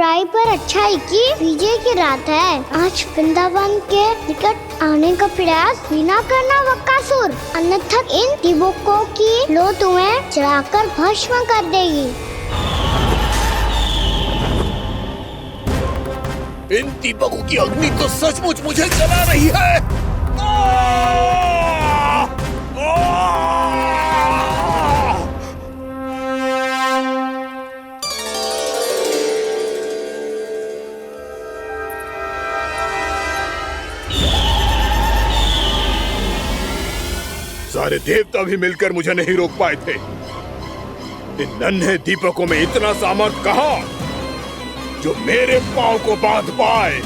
बुराई पर अच्छाई की विजय की रात है। आज वृंदावन के निकट आने का प्रयास बिना करना बकासुर, अन्यथा इन दीपकों की लो तुम्हें जलाकर भस्म कर देगी। इन दीपकों की अग्नि तो सचमुच मुझे जला रही है। सारे देवता भी मिलकर मुझे नहीं रोक पाए थे। इन नन्हे दीपकों में इतना सामर्थ कहां जो मेरे पांव को बांध पाए।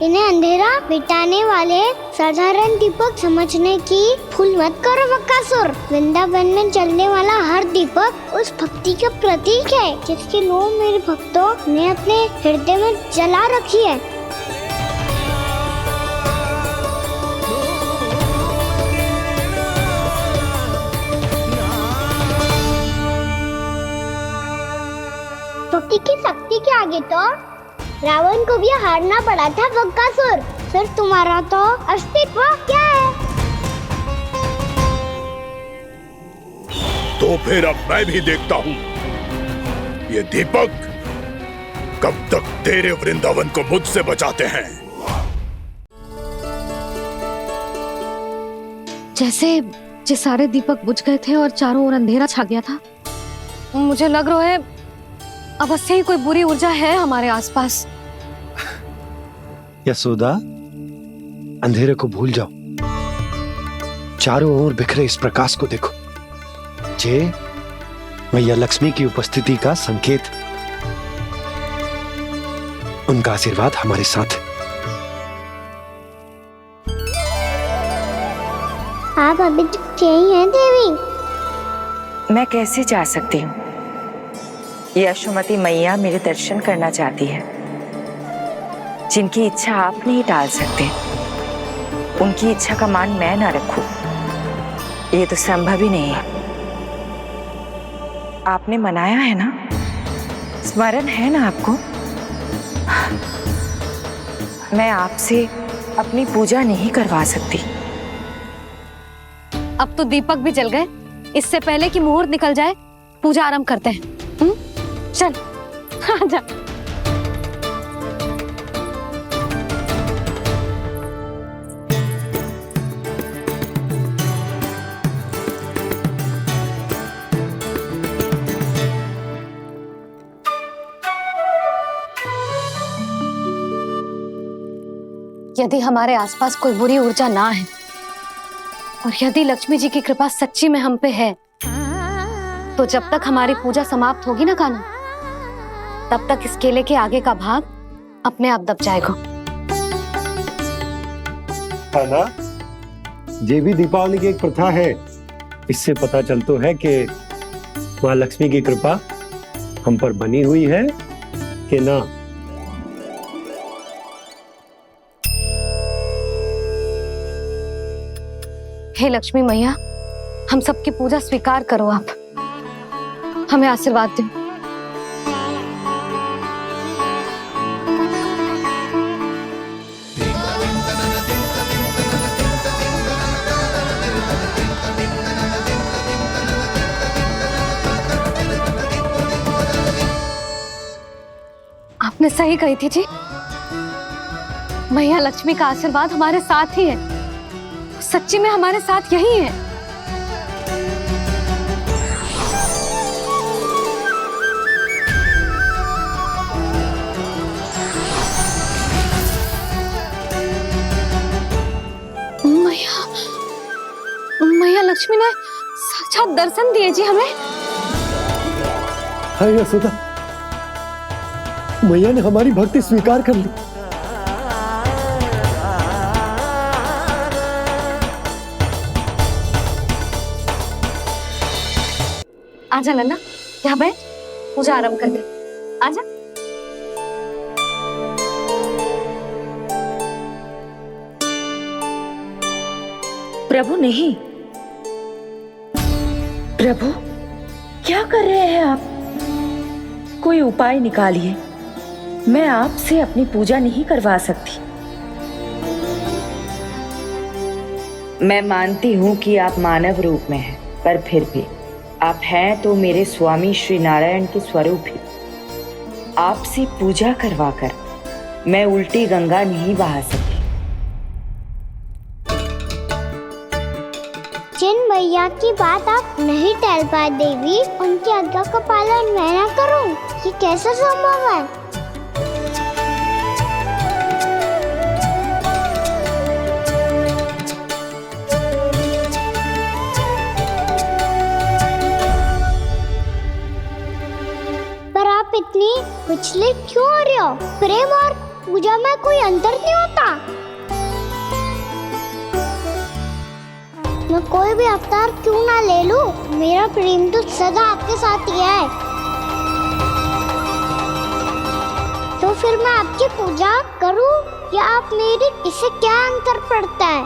इन्हें अंधेरा मिटाने वाले साधारण दीपक समझने की भूल मत करो बकासुर। वृंदावन में जलने वाला हर दीपक उस भक्ति का प्रतीक है जिसकी लो मेरे भक्तों ने अपने हृदय में जला रखी है। भक्ति की शक्ति के आगे तो रावण को भी हारना पड़ा था बकासुर। फिर तुम्हारा तो अस्तित्व क्या है? तो फिर अब मैं भी देखता हूँ ये दीपक कब तक तेरे वृंदावन को मुझसे बचाते हैं। जैसे सारे दीपक बुझ गए थे और चारों ओर अंधेरा छा गया था, मुझे लग रहा है अवश्य ही कोई बुरी ऊर्जा है हमारे आसपास। यशोदा, अंधेरे को भूल जाओ, चारों ओर बिखरे इस प्रकाश को देखो। ये मैया लक्ष्मी की उपस्थिति का संकेत, उनका आशीर्वाद हमारे साथ है। आप अभी तक यही हैं देवी? मैं कैसे जा सकती हूँ? यशोमती मैया मेरे दर्शन करना चाहती है। जिनकी इच्छा आप नहीं टाल सकते, उनकी इच्छा का मान मैं ना रखूं, ये तो संभव ही नहीं है। आपने मनाया है ना, स्मरण है ना आपको? मैं आपसे अपनी पूजा नहीं करवा सकती। अब तो दीपक भी जल गए, इससे पहले कि मुहूर्त निकल जाए पूजा आरंभ करते हैं। चल आजा। यदि हमारे आसपास कोई बुरी ऊर्जा ना है और यदि लक्ष्मी जी की कृपा सच्ची में हम पे है, तो जब तक हमारी पूजा समाप्त होगी ना कान्हा, तब तक इस केले के आगे का भाग अपने आप दब जाएगा। कान्हा, ये भी दीपावली की एक प्रथा है। इससे पता चलता है कि माँ लक्ष्मी की कृपा हम पर बनी हुई है कि ना। हे लक्ष्मी मैया, हम सबकी पूजा स्वीकार करो, आप हमें आशीर्वाद दो। आपने सही कही थी जी, मैया लक्ष्मी का आशीर्वाद हमारे साथ ही है, सच्ची में हमारे साथ यही है। मैया लक्ष्मी ने साक्षात दर्शन दिए जी हमें। हाय यशोदा, मैया ने हमारी भक्ति स्वीकार कर ली। आजा नन्ना, यहाँ बैठ, पूजा आरंभ कर दे। आजा। प्रभु नहीं। प्रभु क्या कर रहे हैं आप? कोई उपाय निकालिए। मैं आपसे अपनी पूजा नहीं करवा सकती। मैं मानती हूँ कि आप मानव रूप में हैं, पर फिर भी आप हैं तो मेरे स्वामी श्री नारायण के स्वरूप ही। आपसे पूजा करवाकर मैं उल्टी गंगा नहीं बहा सकती। जिन भैया की बात आप नहीं टल पाए देवी, उनकी आज्ञा का पालन मैं ना करूं, ये कैसा संभव है? पर आप इतनी विचलित क्यों हो रहे हो? प्रेम और पूजा में कोई अंतर नहीं होता। मैं कोई भी अवतार क्यों ना ले लूं, मेरा प्रेम तो सदा आपके साथ ही है। तो फिर मैं आपकी पूजा करूं या आप मेरी, इससे क्या अंतर पड़ता है?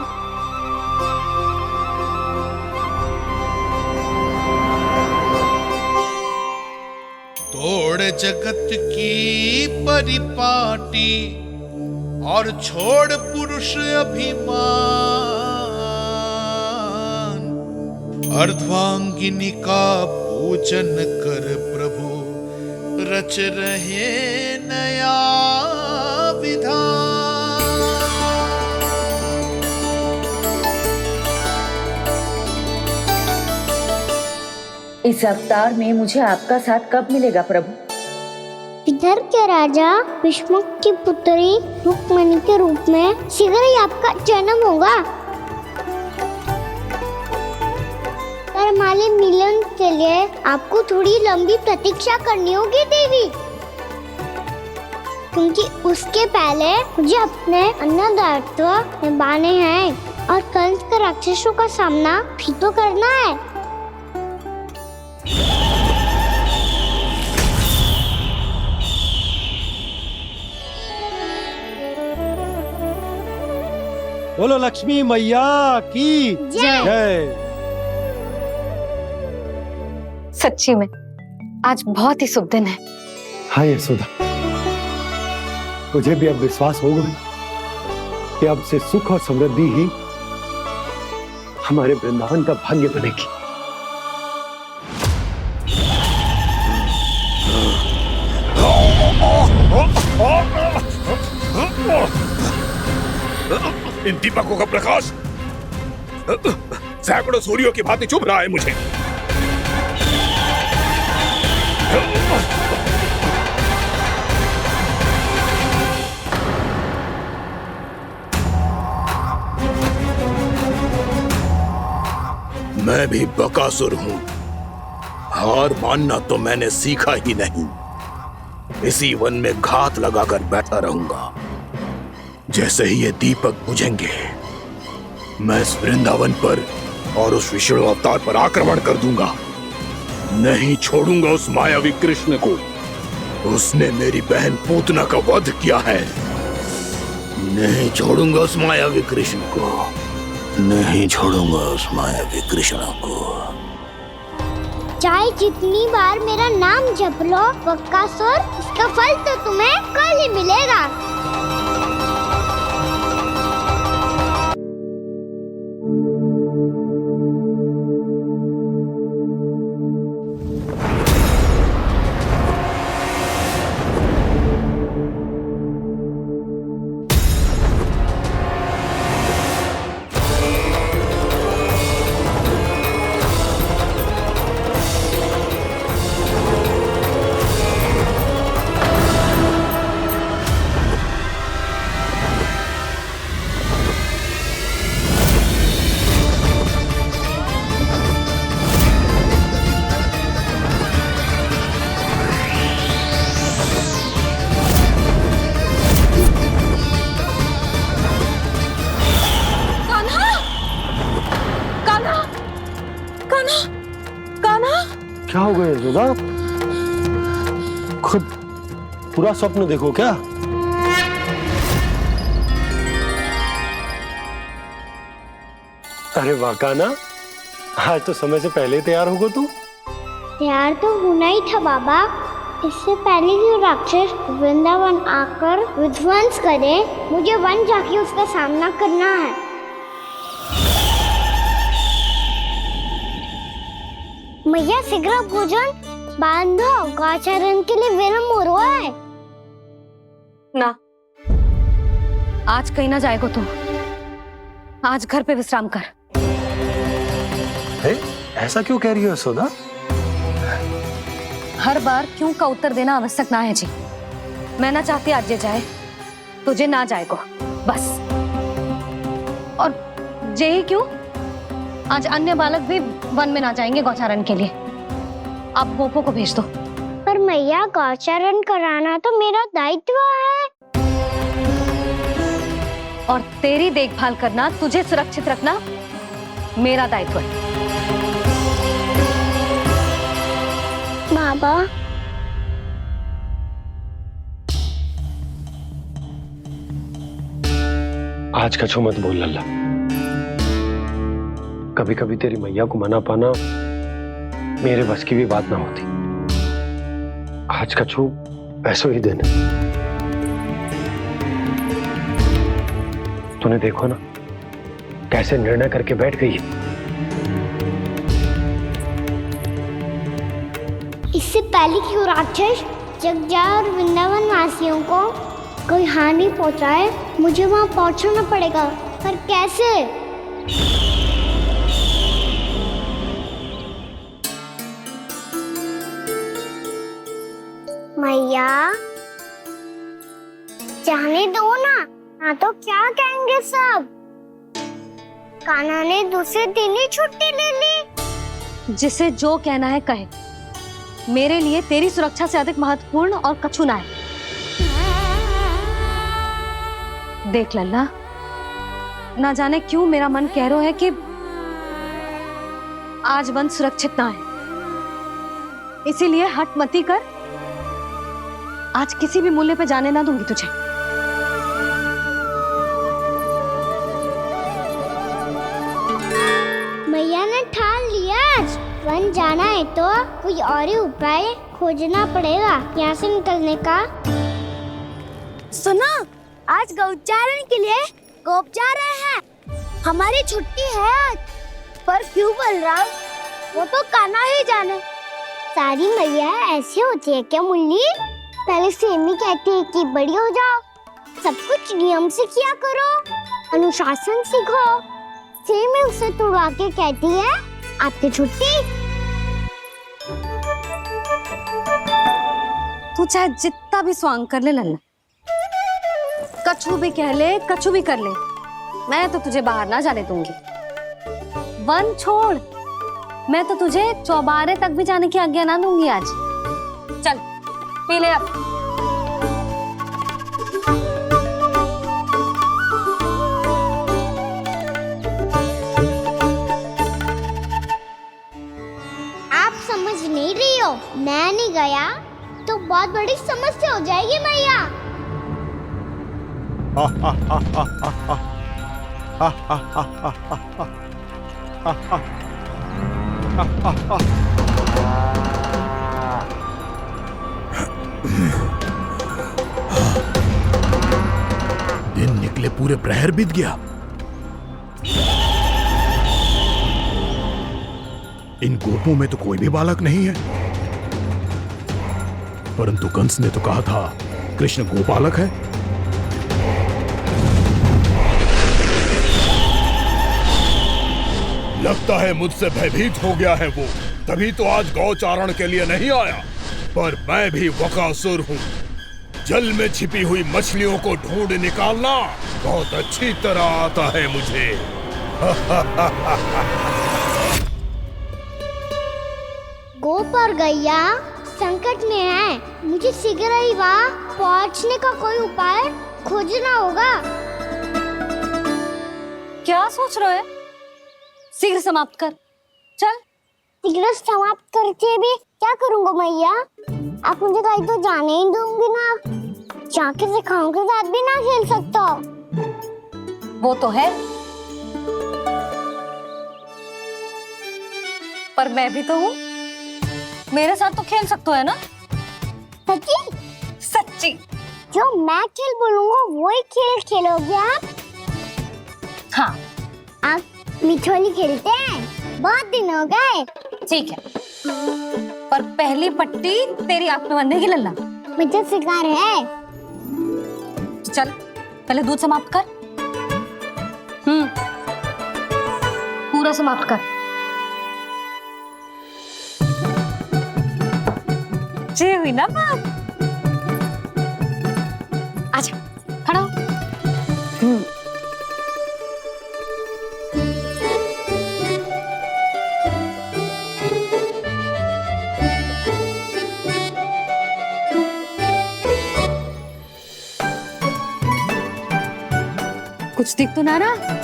तोड़ जगत की परिपाटी और छोड़ पुरुष अभिमान, अर्धांगिनी का पूजन कर प्रभु रच रहे नया विधान। इस अवतार में मुझे आपका साथ कब मिलेगा प्रभु? विदर्भ के राजा विष्णुक की पुत्री रुक्मणी के रूप में शीघ्र ही आपका जन्म होगा। पर हमारे मिलन के लिए आपको थोड़ी लंबी प्रतीक्षा करनी होगी देवी, क्योंकि उसके पहले मुझे अपने अन्य दायित्व निभाने हैं और कंस के राक्षसों का सामना भी तो करना है। बोलो लक्ष्मी मैया की जय। सच्ची में आज बहुत ही शुभ दिन है। हाँ यशोदा, मुझे भी अब विश्वास होगा कि अब से सुख और समृद्धि ही हमारे वृंदावन का भाग्य बनेगी। इन दीपकों का प्रकाश सैकड़ों सूर्यों की भांति चुभ रहा है मुझे। मैं भी बकासुर हूं, हार मानना तो मैंने सीखा ही नहीं। इसी वन में घात लगाकर बैठा रहूंगा। जैसे ही ये दीपक बुझेंगे, मैं इस वृंदावन पर और उस विष्णु अवतार पर आक्रमण कर दूंगा। नहीं छोड़ूंगा उस मायावी कृष्ण को। उसने मेरी बहन पूतना का वध किया है। नहीं छोड़ूंगा उस मायावी कृष्ण को। नहीं छोड़ूंगा उस मायावी कृष्ण को। चाहे जितनी बार मेरा नाम जप लो बकासुर, इसका फल तो तुम्हें कल ही मिलेगा। क्या हो गया यशोदा? खुद पूरा स्वप्न देखो क्या? अरे वाह कान्हा, आज तो समय से पहले तैयार होगा तू। तैयार तो होना ही था बाबा। इससे पहले कि राक्षस वृंदावन आकर विध्वंस करे, मुझे वन जाके उसका सामना करना है। मैया शीघ्र भोजन बांधो, गौचरण के लिए विलंब हो रहा है। ना, आज कहीं ना जाएगा तुम। आज घर पे विश्राम कर। ऐसा क्यों कह रही हो यशोदा? हर बार क्यों का उत्तर देना आवश्यक ना है जी। मैं ना चाहती आज ये जाए, तुझे ना जाएगा बस। और ये ही क्यों, आज अन्य बालक भी वन में ना जाएंगे गौचारण के लिए। आप गोपो को भेज दो। पर मैया गौचरण कराना तो मेरा दायित्व है। और तेरी देखभाल करना, तुझे सुरक्षित रखना मेरा दायित्व है। बाबा, आज कछु मत बोल लल्ला। कभी कभी तेरी मैया को मना पाना मेरे बस की भी बात ना होती। आज कछु ऐसो ही दिन है। तूने देखो ना कैसे निर्णय करके बैठ गई है। इससे पहले कि वो राक्षस जगजा और वृंदावन वासियों को कोई हानि पहुंचाए, मुझे वहां पहुंचना पड़ेगा। पर कैसे? मैया, जाने दो ना तो क्या कहेंगे सब। कान्हा ने दूसरे दिन ही छुट्टी ले ली। जिसे जो कहना है कहे। मेरे लिए तेरी सुरक्षा से अधिक महत्वपूर्ण और कछु ना है। देख लल्ला, ना जाने क्यों मेरा मन कह रहा है कि आज वन सुरक्षित ना है। इसीलिए हट मती कर। आज किसी भी मूल्य पे जाने ना दूंगी तुझे। मैया ने ठान लिया, आज वन जाना है तो कोई और ही उपाय खोजना पड़ेगा यहाँ से निकलने का। सुनो, आज गौचारण के लिए गोप जा रहे हैं। हमारी छुट्टी है आज। पर क्यों बलराम, वो तो कान्हा ही जाने। सारी मैया ऐसी होती है क्या मुन्नी? पहले सेमी कहती है कि बड़ी हो जाओ, सब कुछ नियम से किया करो, अनुशासन सीखो। सेमी उसे तुड़वा के कहती है आपकी छुट्टी। तू चाहे जितना भी स्वांग कर ले लल्ला, कछु भी कह ले, कछु भी कर ले, मैं तो तुझे बाहर ना जाने दूंगी। वन छोड़, मैं तो तुझे चौबारे तक भी जाने की आज्ञा ना दूंगी आज। चल पी ले अब। आप समझ नहीं रही हो, मैं नहीं गया तो बहुत बड़ी समस्या हो जाएगी मैया। दिन निकले पूरे प्रहर बीत गया। इन गोपों में तो कोई भी बालक नहीं है। परंतु कंस ने तो कहा था कृष्ण गोपालक है। लगता है मुझसे भयभीत हो गया है वो, तभी तो आज गौचारण के लिए नहीं आया। पर मैं भी वकासुर हूँ। जल में छिपी हुई मछलियों को ढूंढ निकालना बहुत अच्छी तरह आता है मुझे। गोप और गैया संकट में है, मुझे शीघ्र ही वहाँ पहुँचने का कोई उपाय खोजना होगा। क्या सोच रहे हो? शीघ्र समाप्त कर, चल। शीघ्र समाप्त करके भी क्या करूँगा मैया? आप मुझे कहीं तो जाने ही दूंगी ना। जाके सिखाओं के साथ भी ना खेल सकता। वो तो है, पर मैं भी तो हूँ, मेरे साथ तो खेल सकते हो, है ना? सच्ची? सच्ची। जो मैं खेल बोलूंगा वही खेल खेलोगे आप? हाँ आप मिठोली खेलते हैं? बहुत दिन हो गए। ठीक है, पर पहली पट्टी तेरी आंख में बंधेगी लल्ला। मुझे शिकार है। चल पहले दूध समाप्त कर। पूरा समाप्त कर। जी हुई ना बात। आजा खड़ा हो। कुछ दिख तो ना रहा।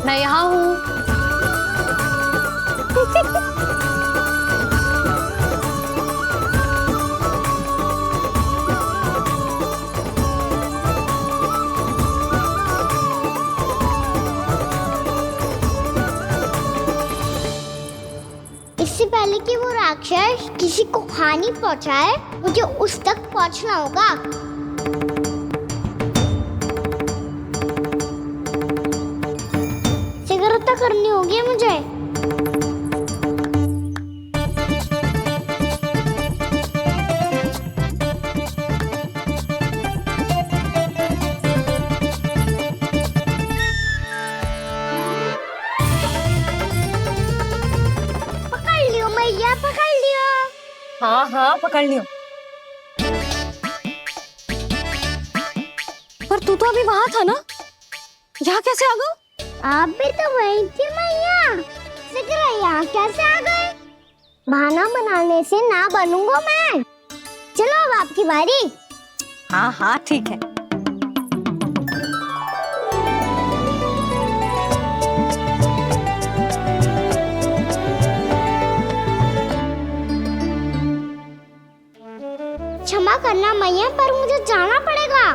मैं यहाँ हूँ। इससे पहले कि वो राक्षस किसी को हानि पहुंचाए, मुझे उस तक पहुंचना होगा। सिगरेट करनी होगी मुझे। पकड़ लियो मैया, पकड़ लियो। हाँ हाँ पकड़ लियो। पर तू तो अभी वहां था ना, यहाँ कैसे आ गया? आप भी तो वही थी मैया। सिकरा यहाँ कैसे आ गए? बहाना बनाने से ना बनूंगा मैं। चलो अब आपकी बारी। हाँ हाँ ठीक है। क्षमा करना मैया, पर मुझे जाना पड़ेगा।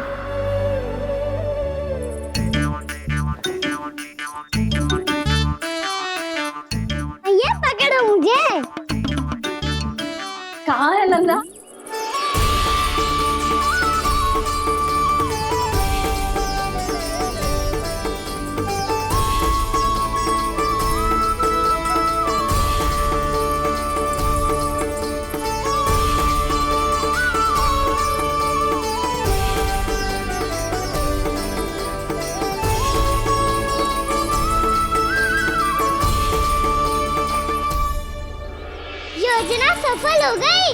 मैया पकड़ो मुझे। कहाँ है लल्ला? योजना सफल हो गई।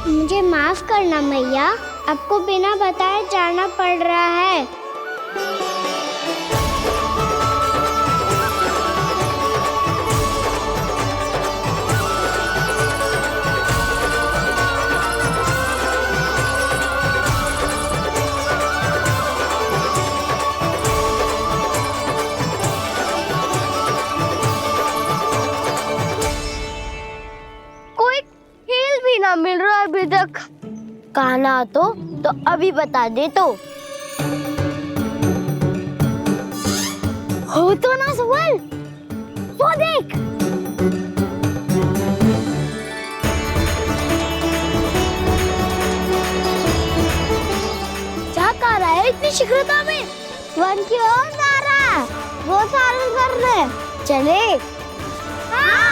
मुझे माफ करना मैया, आपको बिना बताए जाना पड़ रहा है। कोई खेल भी ना मिल रहा अभी तक। कान्हा तो तो अभी बता दे तो। हो तो ना सवाल, वो देख। क्या कर रहा है इतनी शीघ्रता में? वन की ओर जा रहा है, वो सारे कर रहे। चले। हाँ।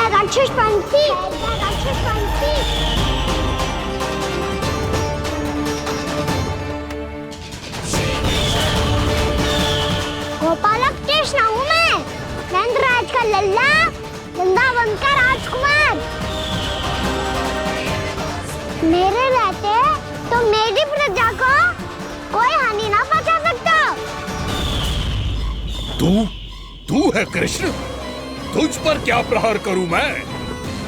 राक्षस पंछी, राक्षस पंछी। गोपालक कृष्ण हूँ मैं, नंदराज का लल्ला, वृंदावन का राजकुमार। मेरे रहते तो मेरी प्रजा को कोई हानि ना पहुंचा सकता। तू है कृष्ण? तुझ पर क्या प्रहार करूं मैं?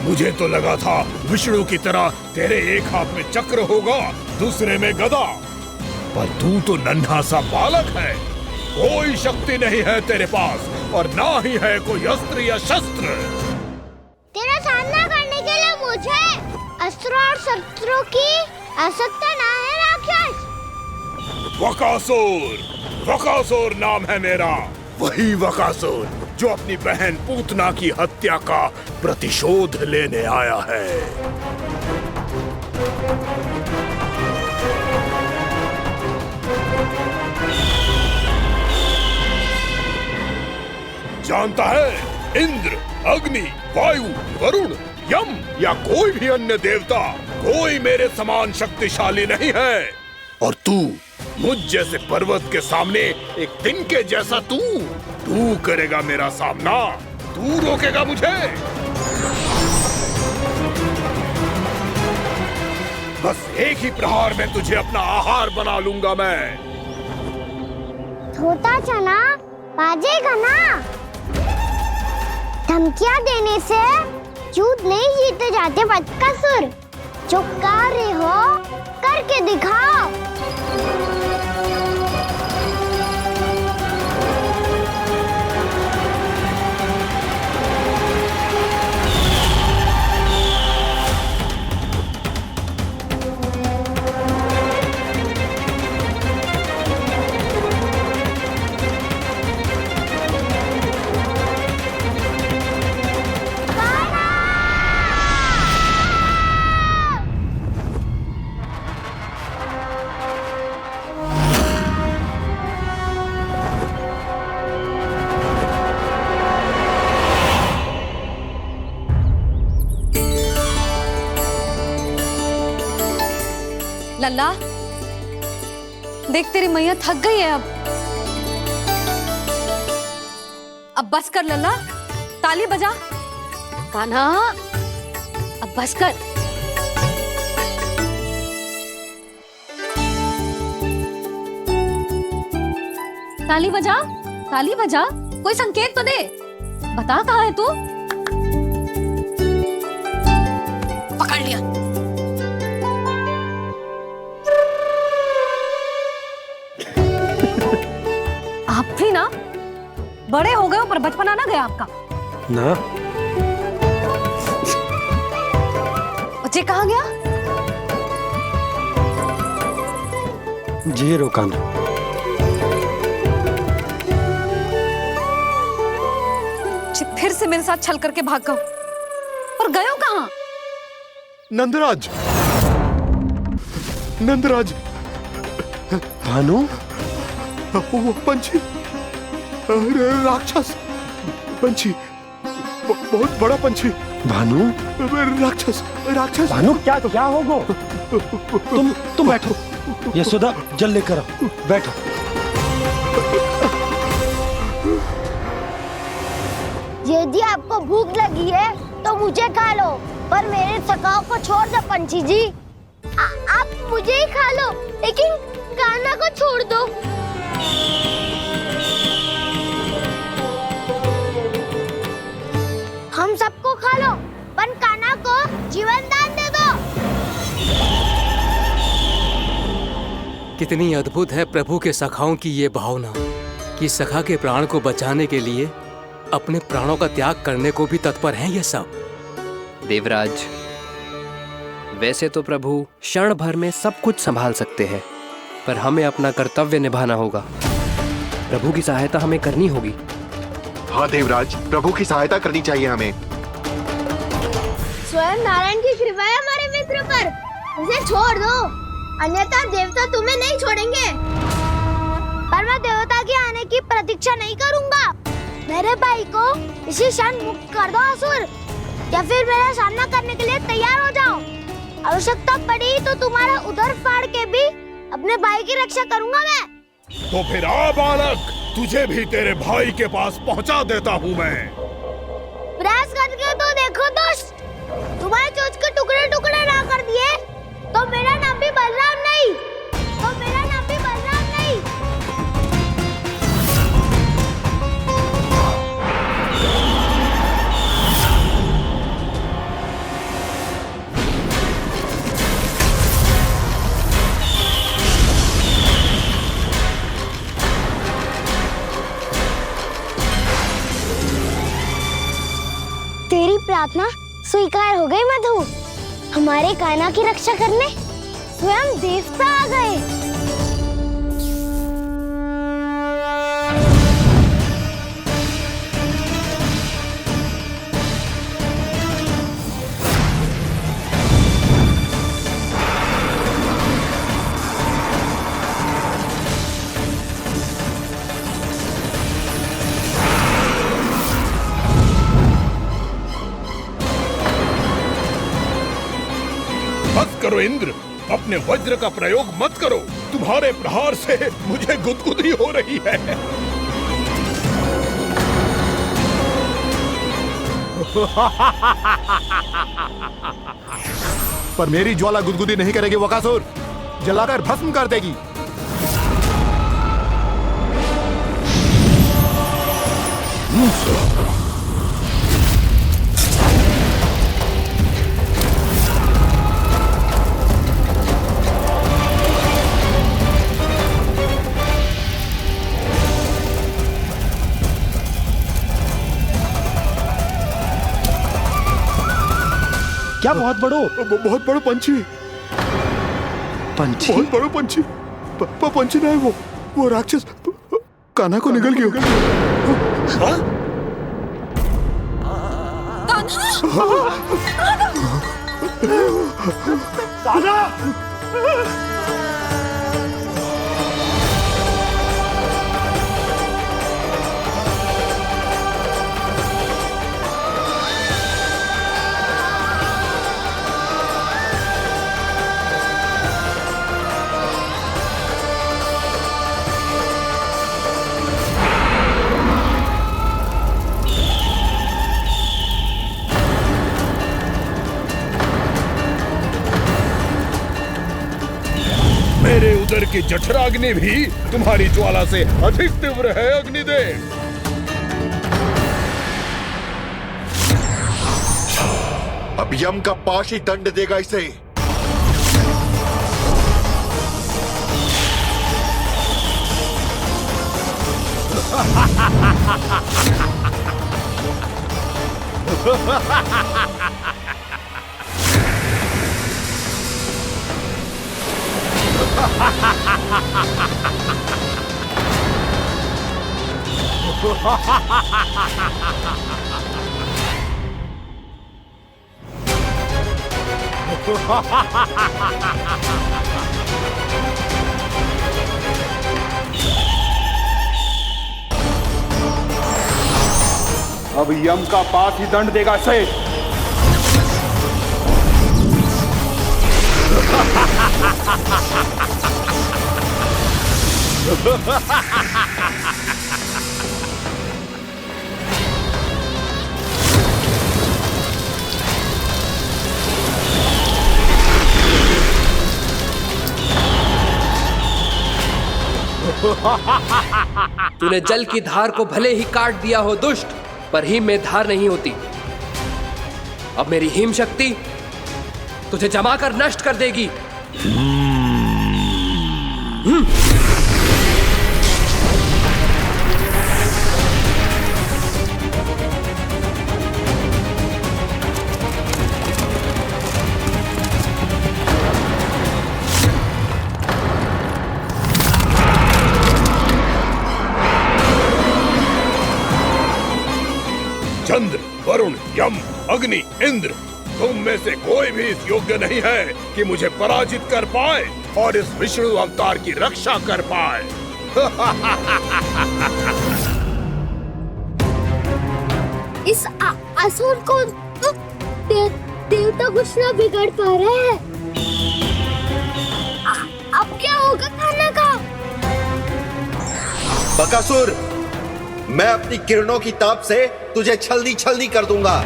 मुझे तो लगा था विष्णु की तरह तेरे एक हाथ में चक्र होगा, दूसरे में गदा, पर तू तो नन्हा सा बालक है। कोई शक्ति नहीं है तेरे पास और ना ही है कोई अस्त्र या शस्त्र। तेरा सामना करने के लिए मुझे अस्त्र और शस्त्रों की आवश्यकता ना है राक्षस। वकासुर, वकासुर नाम है मेरा, वही वकासुर जो अपनी बहन पूतना की हत्या का प्रतिशोध लेने आया है। जानता है, इंद्र, अग्नि, वायु, वरुण, यम या कोई भी अन्य देवता कोई मेरे समान शक्तिशाली नहीं है। और तू मुझ जैसे पर्वत के सामने एक तिनके जैसा तू करेगा मेरा सामना? तू रोकेगा मुझे? बस एक ही प्रहार में तुझे अपना आहार बना लूंगा मैं। छोटा चना बाजेगा ना। धमकियां देने से युद्ध नहीं जीते जाते बदकसूर। जो कार्य हो करके दिखाओ। लल्ला, देख तेरी मैया थक गई है अब बस कर लल्ला, ताली बजा। कान्हा, अब बस कर। ताली बजा, ताली बजा, कोई संकेत तो दे। बता कहाँ है तू? पकड़ लिया। आप भी ना बड़े हो गए हो, पर बचपना ना गया आपका ना। बच्चे कहाँ गया? जी रोकान। फिर से मेरे साथ छल करके भाग गए, और गए हो कहाँ? नंदराज, नंदराज। भानु, वो पंछी, राक्षस पंछी, बहुत बड़ा पंछी। भानु, राक्षस, राक्षस। भानु, क्या होगा? तुम बैठो, यशोदा जल लेकर आओ, बैठो। यदि आपको भूख लगी है तो मुझे खा लो, पर मेरे सखाओं को छोड़ दो पंछी जी। आप मुझे ही खा लो, लेकिन कान्हा को छोड़ दो। हम सबको खा लो, पर कान्हा को जीवन दान दे दो। कितनी अद्भुत है प्रभु के सखाओं की ये भावना कि सखा के प्राण को बचाने के लिए अपने प्राणों का त्याग करने को भी तत्पर हैं ये सब। देवराज, वैसे तो प्रभु क्षण भर में सब कुछ संभाल सकते हैं, पर हमें अपना कर्तव्य निभाना होगा। प्रभु की सहायता हमें करनी होगी। हाँ देवराज, प्रभु की सहायता करनी चाहिए हमें। स्वयं नारायण की कृपा है हमारे मित्र पर, उसे छोड़ दो, अन्यथा देवता तुम्हें नहीं छोड़ेंगे। पर मैं देवता के आने की प्रतीक्षा नहीं करूंगा। मेरे भाई को इसी क्षण मुक्त कर दो असुर, या फिर मेरा सामना करने के लिए तैयार हो जाओ। आवश्यकता पड़ी तो तुम्हारा उधर फाड़ के भी अपने भाई की रक्षा करूंगा मैं। तो फिर आ बालक, तुझे भी तेरे भाई के पास पहुंचा देता हूँ मैं। प्रयास करके तो देखो दोस्त, तुम्हारे चोंच के टुकड़े टुकड़े ना कर दिए तो मेरा नाम भी बलराम नहीं, तो मेरा नाम भी बलराम नहीं। तेरी प्रार्थना स्वीकार हो गई मधु। हमारे कान्हा की रक्षा करने स्वयं देवता आ गए। करो इंद्र, अपने वज्र का प्रयोग मत करो। तुम्हारे प्रहार से मुझे गुदगुदी हो रही है। पर मेरी ज्वाला गुदगुदी नहीं करेगी वकासुर, जलाकर भस्म कर देगी। क्या बहुत बड़ो? बहुत बड़ो पंछी। पंछी? बहुत बड़ो पंछी। पंछी ना है वो राक्षस कान्हा को निगल गया। मेरे उदर की जठराग्नि भी तुम्हारी ज्वाला से अधिक तीव्र है अग्निदेव। अब यम का पाश ही दंड देगा इसे। अब यम का पाश ही दंड देगा इसे। तूने जल की धार को भले ही काट दिया हो दुष्ट, पर हिम में धार नहीं होती। अब मेरी हिम शक्ति तुझे जमा कर नष्ट कर देगी। चंद्र, वरुण, यम, अग्नि, इंद्र, तुम में से कोई भी इस योग्य नहीं है कि मुझे पराजित कर पाए और इस विष्णु अवतार की रक्षा कर पाए। इस असुर को देवता कुछ ना बिगाड़ पा रहे हैं। अब क्या होगा खाना का? बकासुर, मैं अपनी किरणों की ताप से तुझे छलनी छलनी कर दूंगा।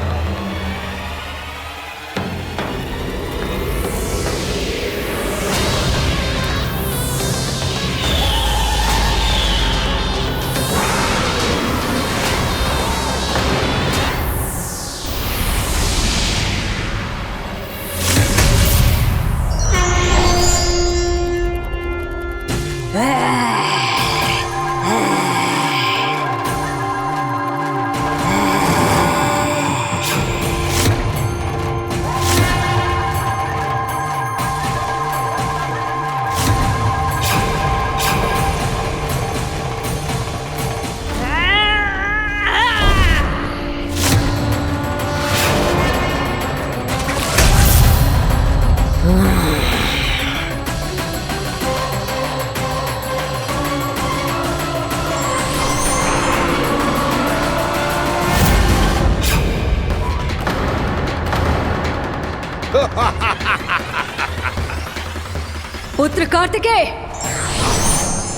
पुत्र कार्तिकेय,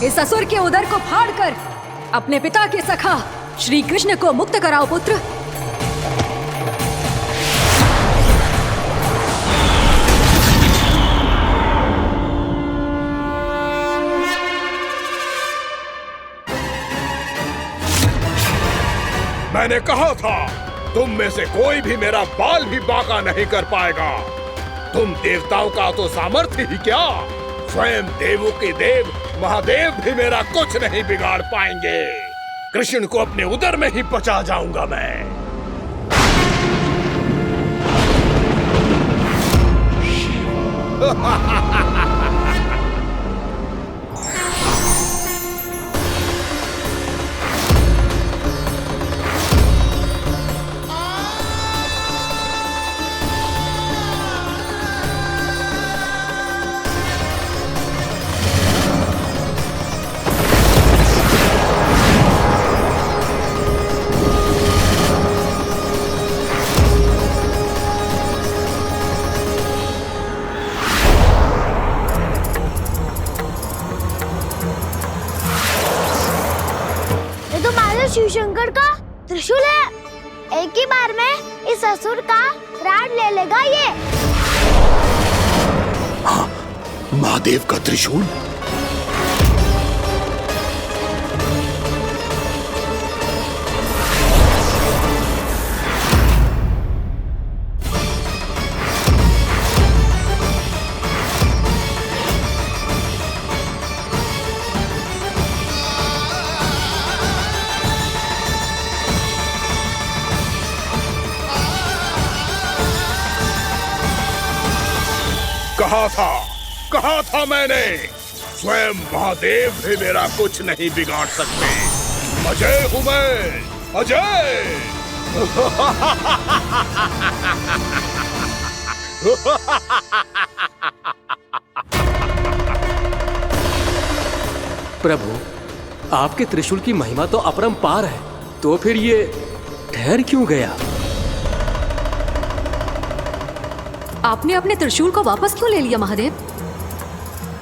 इस असुर के उदर को फाड़कर अपने पिता के सखा श्री कृष्ण को मुक्त कराओ पुत्र। मैंने कहा था, तुम में से कोई भी मेरा बाल भी बांका नहीं कर पाएगा। तुम देवताओं का तो सामर्थ्य ही क्या, स्वयं देवों के देव महादेव भी मेरा कुछ नहीं बिगाड़ पाएंगे। कृष्ण को अपने उदर में ही पचा जाऊंगा मैं। शिव शंकर का त्रिशूल है। एक ही बार में इस असुर का प्राण ले लेगा ये। हाँ, महादेव का त्रिशूल। कहा था मैंने, स्वयं महादेव भी मेरा कुछ नहीं बिगाड़ सकते। अजय हूं मैं, अजय। प्रभु, आपके त्रिशूल की महिमा तो अपरंपार है, तो फिर ये ठहर क्यों गया? आपने अपने त्रिशूल को वापस क्यों ले लिया महादेव?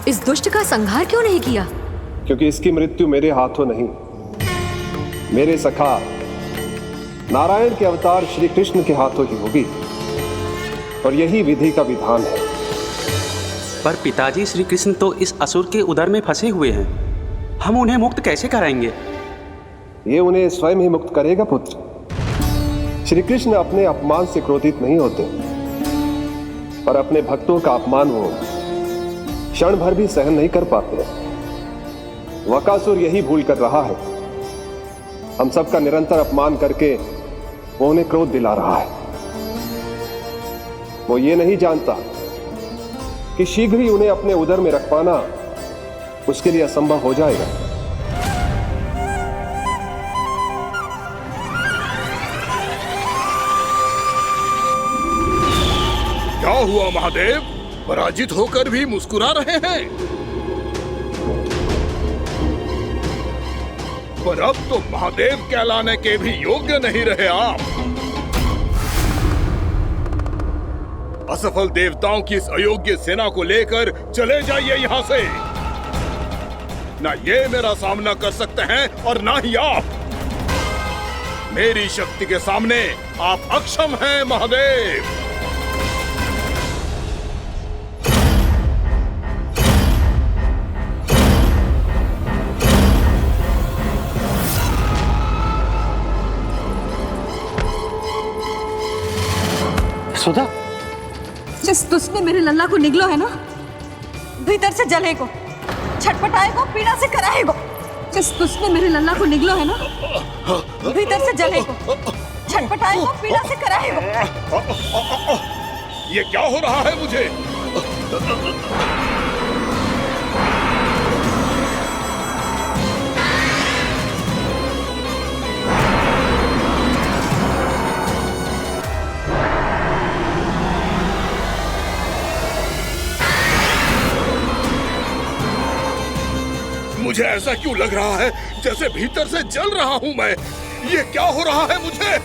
इस दुष्ट का संहार क्यों नहीं किया? क्योंकि इसकी मृत्यु मेरे हाथों नहीं, मेरे सखा नारायण के अवतार श्री कृष्ण के हाथों ही होगी, और यही विधि का विधान है। पर पिताजी, श्री कृष्ण तो इस असुर के उदर में फंसे हुए हैं, हम उन्हें मुक्त कैसे कराएंगे? ये उन्हें स्वयं ही मुक्त करेगा पुत्र। श्री कृष्ण अपने अपमान से क्रोधित नहीं होते, पर अपने भक्तों का अपमान वो क्षण भर भी सहन नहीं कर पाते। वकासुर यही भूल कर रहा है, हम सबका निरंतर अपमान करके वो उन्हें क्रोध दिला रहा है। वो ये नहीं जानता कि शीघ्र ही उन्हें अपने उदर में रख पाना उसके लिए असंभव हो जाएगा। क्या हुआ महादेव? पराजित होकर भी मुस्कुरा रहे हैं। पर अब तो महादेव कहलाने के भी योग्य नहीं रहे आप। असफल देवताओं की इस अयोग्य सेना को लेकर चले जाइए यहाँ से। ना ये मेरा सामना कर सकते हैं और ना ही आप। मेरी शक्ति के सामने आप अक्षम हैं महादेव। सुधा, जिस दुष्ट ने मेरे लल्ला को निगलो है ना, भीतर से जलेगो, छटपटाएगो, पीड़ा से कराएगो। जिस दुष्ट ने मेरे लल्ला को निगलो है ना, भीतर से जलेगो, छटपटाएगो, पीड़ा से कराएगो। ये क्या हो रहा है मुझे? मुझे ऐसा क्यों लग रहा है जैसे भीतर से जल रहा हूं मैं? ये क्या हो रहा है मुझे?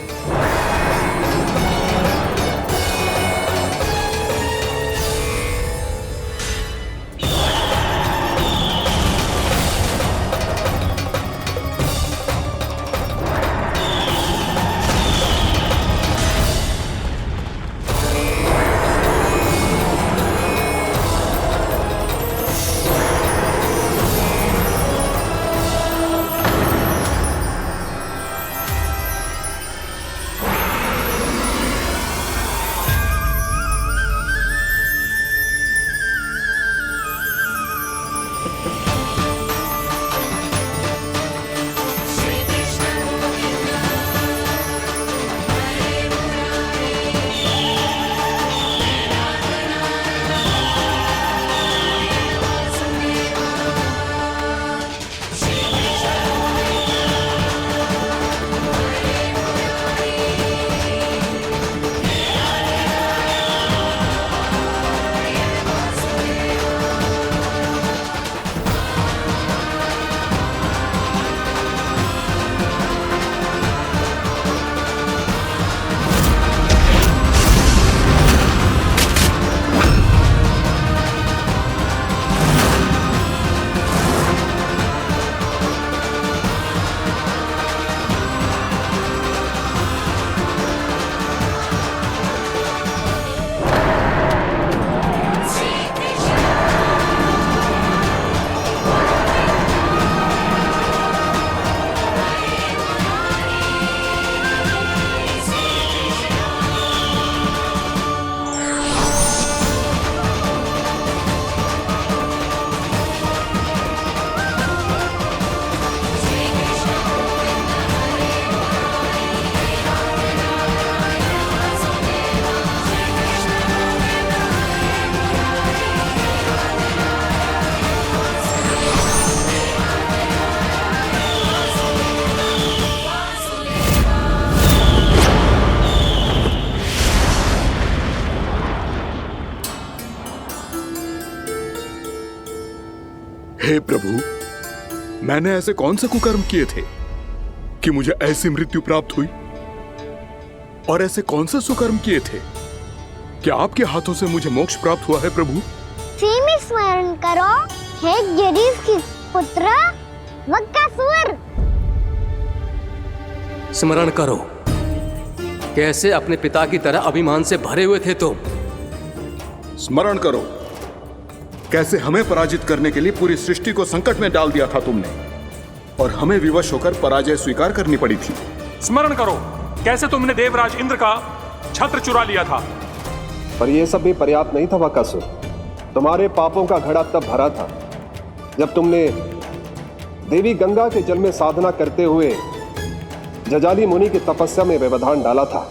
हे प्रभु, मैंने ऐसे कौन से कुकर्म किए थे कि मुझे ऐसी मृत्यु प्राप्त हुई? और ऐसे कौन से सुकर्म किए थे कि आपके हाथों से मुझे मोक्ष प्राप्त हुआ है प्रभु? स्मरण करो, हे गिरीश की पुत्र वक्कासुर। स्मरण करो, कैसे अपने पिता की तरह अभिमान से भरे हुए थे तुम। स्मरण करो, कैसे हमें पराजित करने के लिए पूरी सृष्टि को संकट में डाल दिया था तुमने, और हमें विवश होकर पराजय स्वीकार करनी पड़ी थी। स्मरण करो, कैसे तुमने देवराज इंद्र का छत्र चुरा लिया था। पर यह सब भी पर्याप्त नहीं था बकासुर। तुम्हारे पापों का घड़ा तब भरा था जब तुमने देवी गंगा के जल में साधना करते हुए जजाली मुनि की तपस्या में व्यवधान डाला था।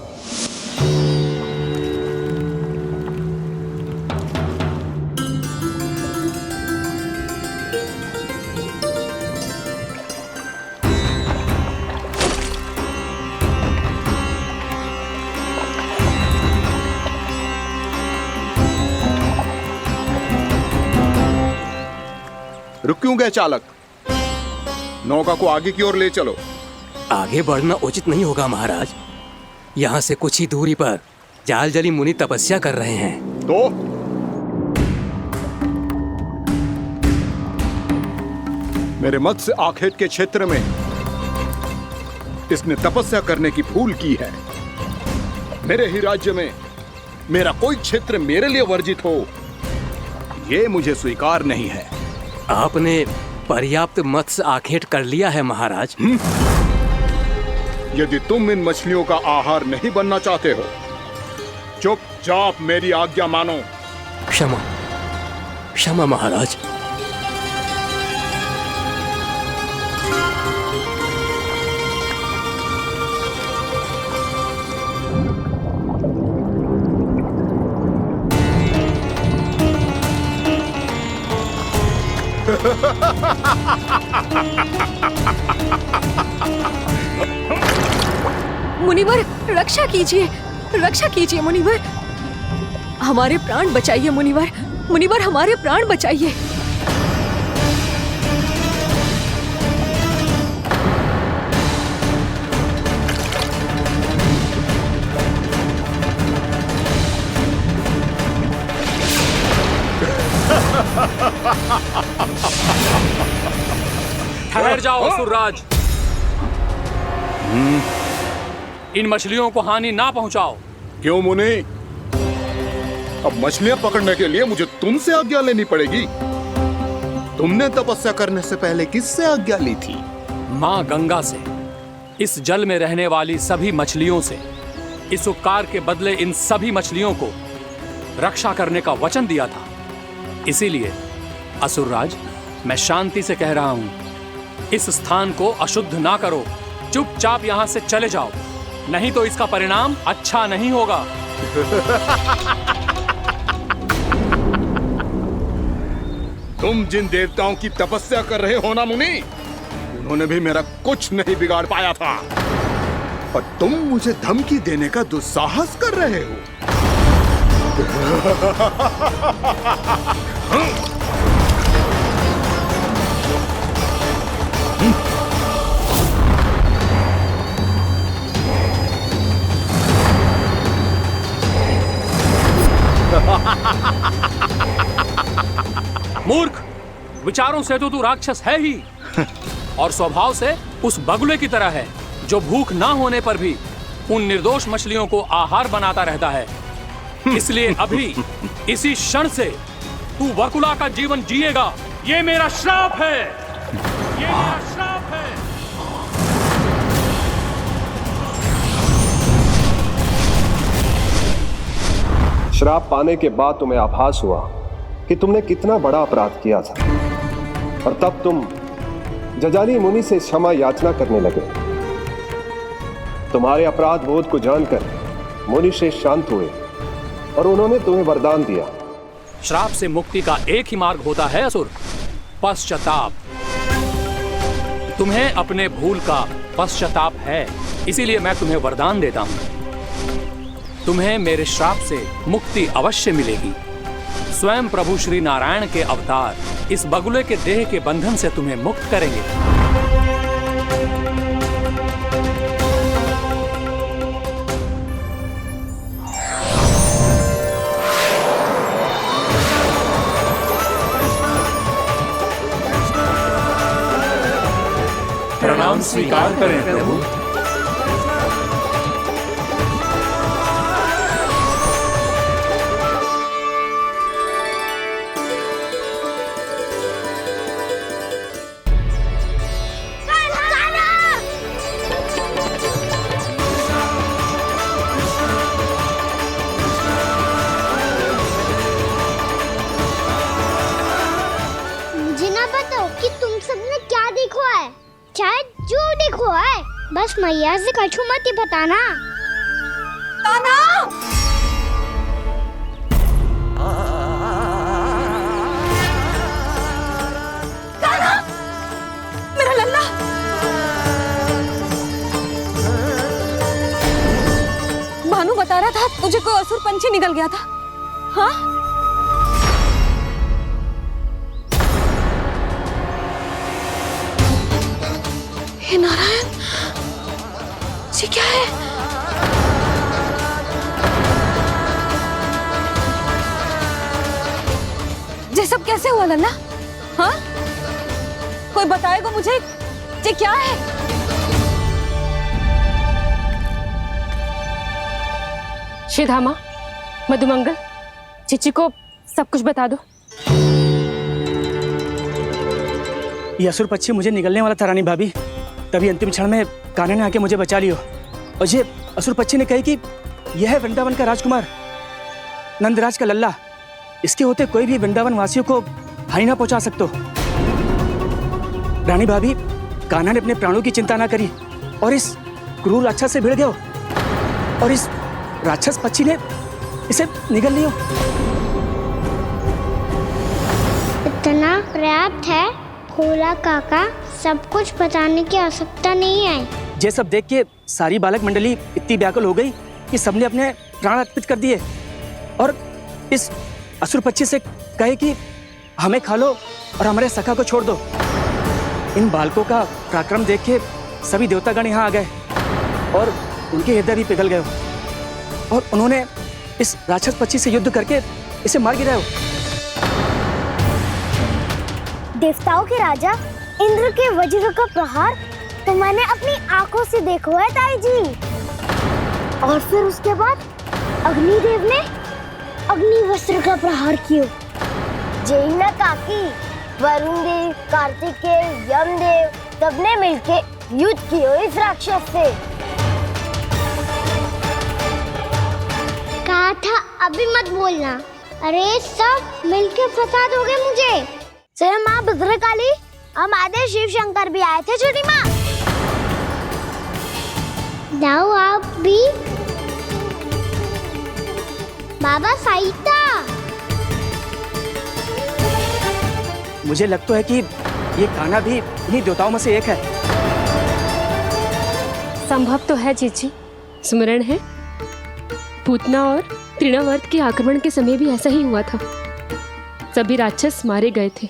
रुक क्यों गए चालक? नौका को आगे की ओर ले चलो। आगे बढ़ना उचित नहीं होगा महाराज। यहाँ से कुछ ही दूरी पर जालजली मुनि तपस्या कर रहे हैं। तो मेरे मत्स्य आखेट के क्षेत्र में इसने तपस्या करने की भूल की है। मेरे ही राज्य में मेरा कोई क्षेत्र मेरे लिए वर्जित हो, यह मुझे स्वीकार नहीं है। आपने पर्याप्त मत्स्य आखेट कर लिया है महाराज। यदि तुम इन मछलियों का आहार नहीं बनना चाहते हो, चुपचाप मेरी आज्ञा मानो। क्षमा, क्षमा महाराज। मुनिवर, रक्षा कीजिए, रक्षा कीजिए मुनिवर, हमारे प्राण बचाइए मुनिवर, मुनिवर हमारे प्राण बचाइए। ठहर जाओ असुरराज, इन मछलियों को हानि ना पहुंचाओ। क्यों मुनि? अब मछलियां पकड़ने के लिए मुझे तुमसे आज्ञा लेनी पड़ेगी। तुमने तपस्या करने से पहले किससे आज्ञा ली थी? मां गंगा से, इस जल में रहने वाली सभी मछलियों से। इस उपकार के बदले इन सभी मछलियों को रक्षा करने का वचन दिया था। इसीलिए असुरराज, मैं शांति से कह रहा हूं, इस स्थान को अशुद्ध ना करो। चुपचाप यहां से चले जाओ, नहीं तो इसका परिणाम अच्छा नहीं होगा। तुम जिन देवताओं की तपस्या कर रहे हो ना मुनि, उन्होंने भी मेरा कुछ नहीं बिगाड़ पाया था, और तुम मुझे धमकी देने का दुस्साहस कर रहे हो। मूर्ख, विचारों से तो तू राक्षस है ही, और स्वभाव से उस बगुले की तरह है जो भूख ना होने पर भी उन निर्दोष मछलियों को आहार बनाता रहता है। इसलिए अभी इसी क्षण से तू वकुला का जीवन जिएगा। ये मेरा श्राप है, ये मेरा श्राप है। श्राप पाने के बाद तुम्हें आभास हुआ कि तुमने कितना बड़ा अपराध किया था, और तब तुम जजाली मुनि से क्षमा याचना करने लगे। तुम्हारे अपराध बोध को जानकर मुनि श्रेष्ठ शांत हुए और उन्होंने तुम्हें वरदान दिया। श्राप से मुक्ति का एक ही मार्ग होता है असुर, पश्चाताप। तुम्हें अपने भूल का पश्चाताप है, इसीलिए मैं तुम्हें वरदान देता हूं। तुम्हें मेरे श्राप से मुक्ति अवश्य मिलेगी। स्वयं प्रभु श्री नारायण के अवतार इस बगुले के देह के बंधन से तुम्हें मुक्त करेंगे। प्रणाम स्वीकार करें प्रभु। मुझे ना बताओ कि तुम सबने क्या देखो है, चाहे जो देखो है, बस मैया से कछु मत ही बताना। कान्हा! कान्हा! मेरा लल्ला! भानु बता रहा था तुझे कोई असुर पंछी निकल गया था। हाँ? हे नारायण, ये क्या है? ये सब कैसे हुआ लल्ला? हाँ? कोई बताएगा मुझे ये क्या है? श्रीधामा, मधुमंगल, चिची को सब कुछ बता दो। ये असुर पक्षी मुझे निगलने वाला था रानी भाभी, तभी अंतिम क्षण में कान्हा ने आके मुझे बचा लियो। और ये असुर पक्षी ने कही कि यह है वृंदावन का राजकुमार, नंदराज का लल्ला। इसके होते कोई भी वृंदावन वासियों को हानि ना पहुंचा सकते। रानी भाभी, कान्हा ने अपने प्राणों की चिंता ना करी और इस क्रूर राक्षस से भिड़ गयो और इस राक्षस पक्षी ने इसे निगल लियो। इतना पर्याप्त है भोला काका, सब कुछ बताने की आवश्यकता नहीं है। ये सब देख के सारी बालक मंडली इतनी व्याकुल हो गई कि सबने अपने प्राण अर्पित कर दिए और इस असुर पक्षी से कहे कि हमें खा लो और हमारे सखा को छोड़ दो। इन बालकों का पराक्रम देख के सभी देवतागण यहाँ आ गए और उनके हृदय भी पिघल गए और उन्होंने इस राक्षस पक्षी से युद्ध करके इसे मार गिराया। देवताओं के राजा इंद्र के वज्र का प्रहार तो मैंने अपनी आंखों से देखा है ताई जी। और फिर उसके बाद अग्निदेव ने अग्निवस्त्र का प्रहार किया। जैना काकी, वरुण देव, कार्तिकेय, यमदेव सबने मिलके युद्ध किया इस राक्षस से। कहा था अभी मत बोलना। अरे सब मिलके फंसा दोगे मुझे। जय माँ भद्रकाली, हमारे शिव शंकर भी आए थे छोटी माँ। जाओ आप भी। बाबा साईता, मुझे लगता है कि ये कान्हा भी इन्हीं देवताओं में से एक है। संभव तो है जीजी। स्मरण है पूतना और तृणावर्त के आक्रमण के समय भी ऐसा ही हुआ था। सभी राक्षस मारे गए थे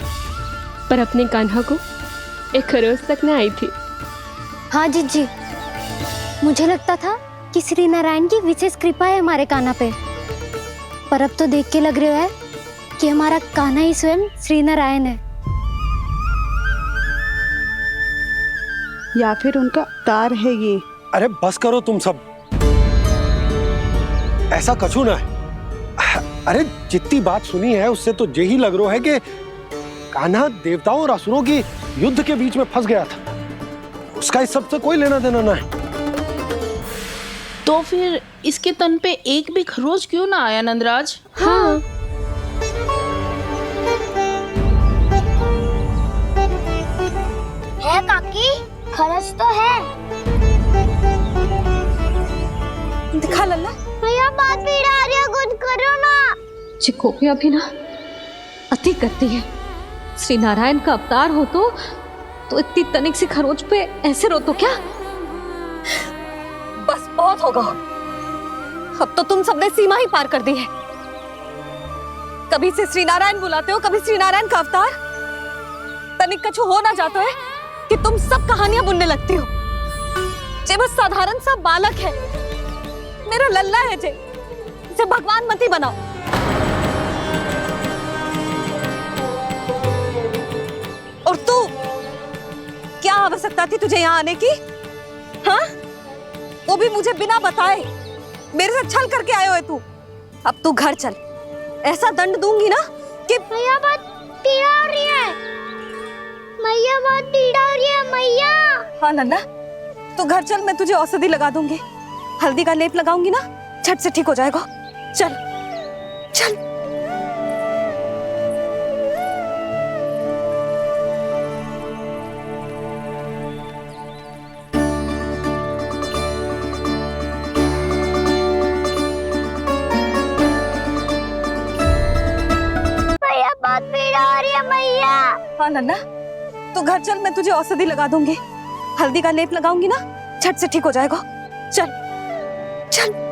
पर अपने कान्हा को एक खरोच तक न आई थी। हाँ जीजी, मुझे लगता था कि श्री नारायण की विशेष कृपा है हमारे कान्हा पे, पर अब तो देख के लग रहा है कि हमारा कान्हा ही स्वयं श्री नारायण है। या फिर उनका अवतार है ये। अरे बस करो तुम सब, ऐसा कछु ना है। अरे जितनी बात सुनी है उससे तो यही लग रहा है कि कान्हा देवताओं और असुरों की युद्ध के बीच में फंस गया था। उसका इस सब से कोई लेना देना ना है। तो फिर इसके तन पे एक भी खरोच क्यों ना आया नंदराज? हाँ, है काकी, खरच तो है। दिखा लल्ला। भैया बात पीड़ा आ रही है, कुछ करो ना। चिकोपिया भी ना अति करती है। श्री नारायण का अवतार हो तो इतनी तनिक सी खरोच पे ऐसे रो तो क्या? बस बहुत होगा। अब तो तुम सबने सीमा ही पार कर दी है। कभी से श्री नारायण बुलाते हो, कभी श्री नारायण का अवतार। तनिक कछु हो ना जाता है कि तुम सब कहानियां बुनने लगती हो। जे बस साधारण सा बालक है, मेरा लल्ला है जे भगवान मत ही बनाओ। और तू क्या आवश्यकता आवश्यकता थी तुझे यहाँ आने की? हाँ, वो भी मुझे बिना बताए। मेरे साथ छल करके आयो है तू। अब तू घर चल, ऐसा दंड दूंगी ना कि मैया बहुत पीड़ा हो रही है, मैया बहुत पीड़ा हो रही है मैया। हाँ नन्ना, तू घर चल, मैं तुझे औषधि लगा दूंगी। हल्दी का लेप लगाऊंगी ना, झट से ठीक हो जाएगा। चल चल। मैया बहुत पीड़ा हो रही है मैया। हाँ नन्ना, तू घर चल, मैं तुझे औषधि लगा दूंगी। हल्दी का लेप लगाऊंगी ना, झट से ठीक हो जाएगा। चल चल।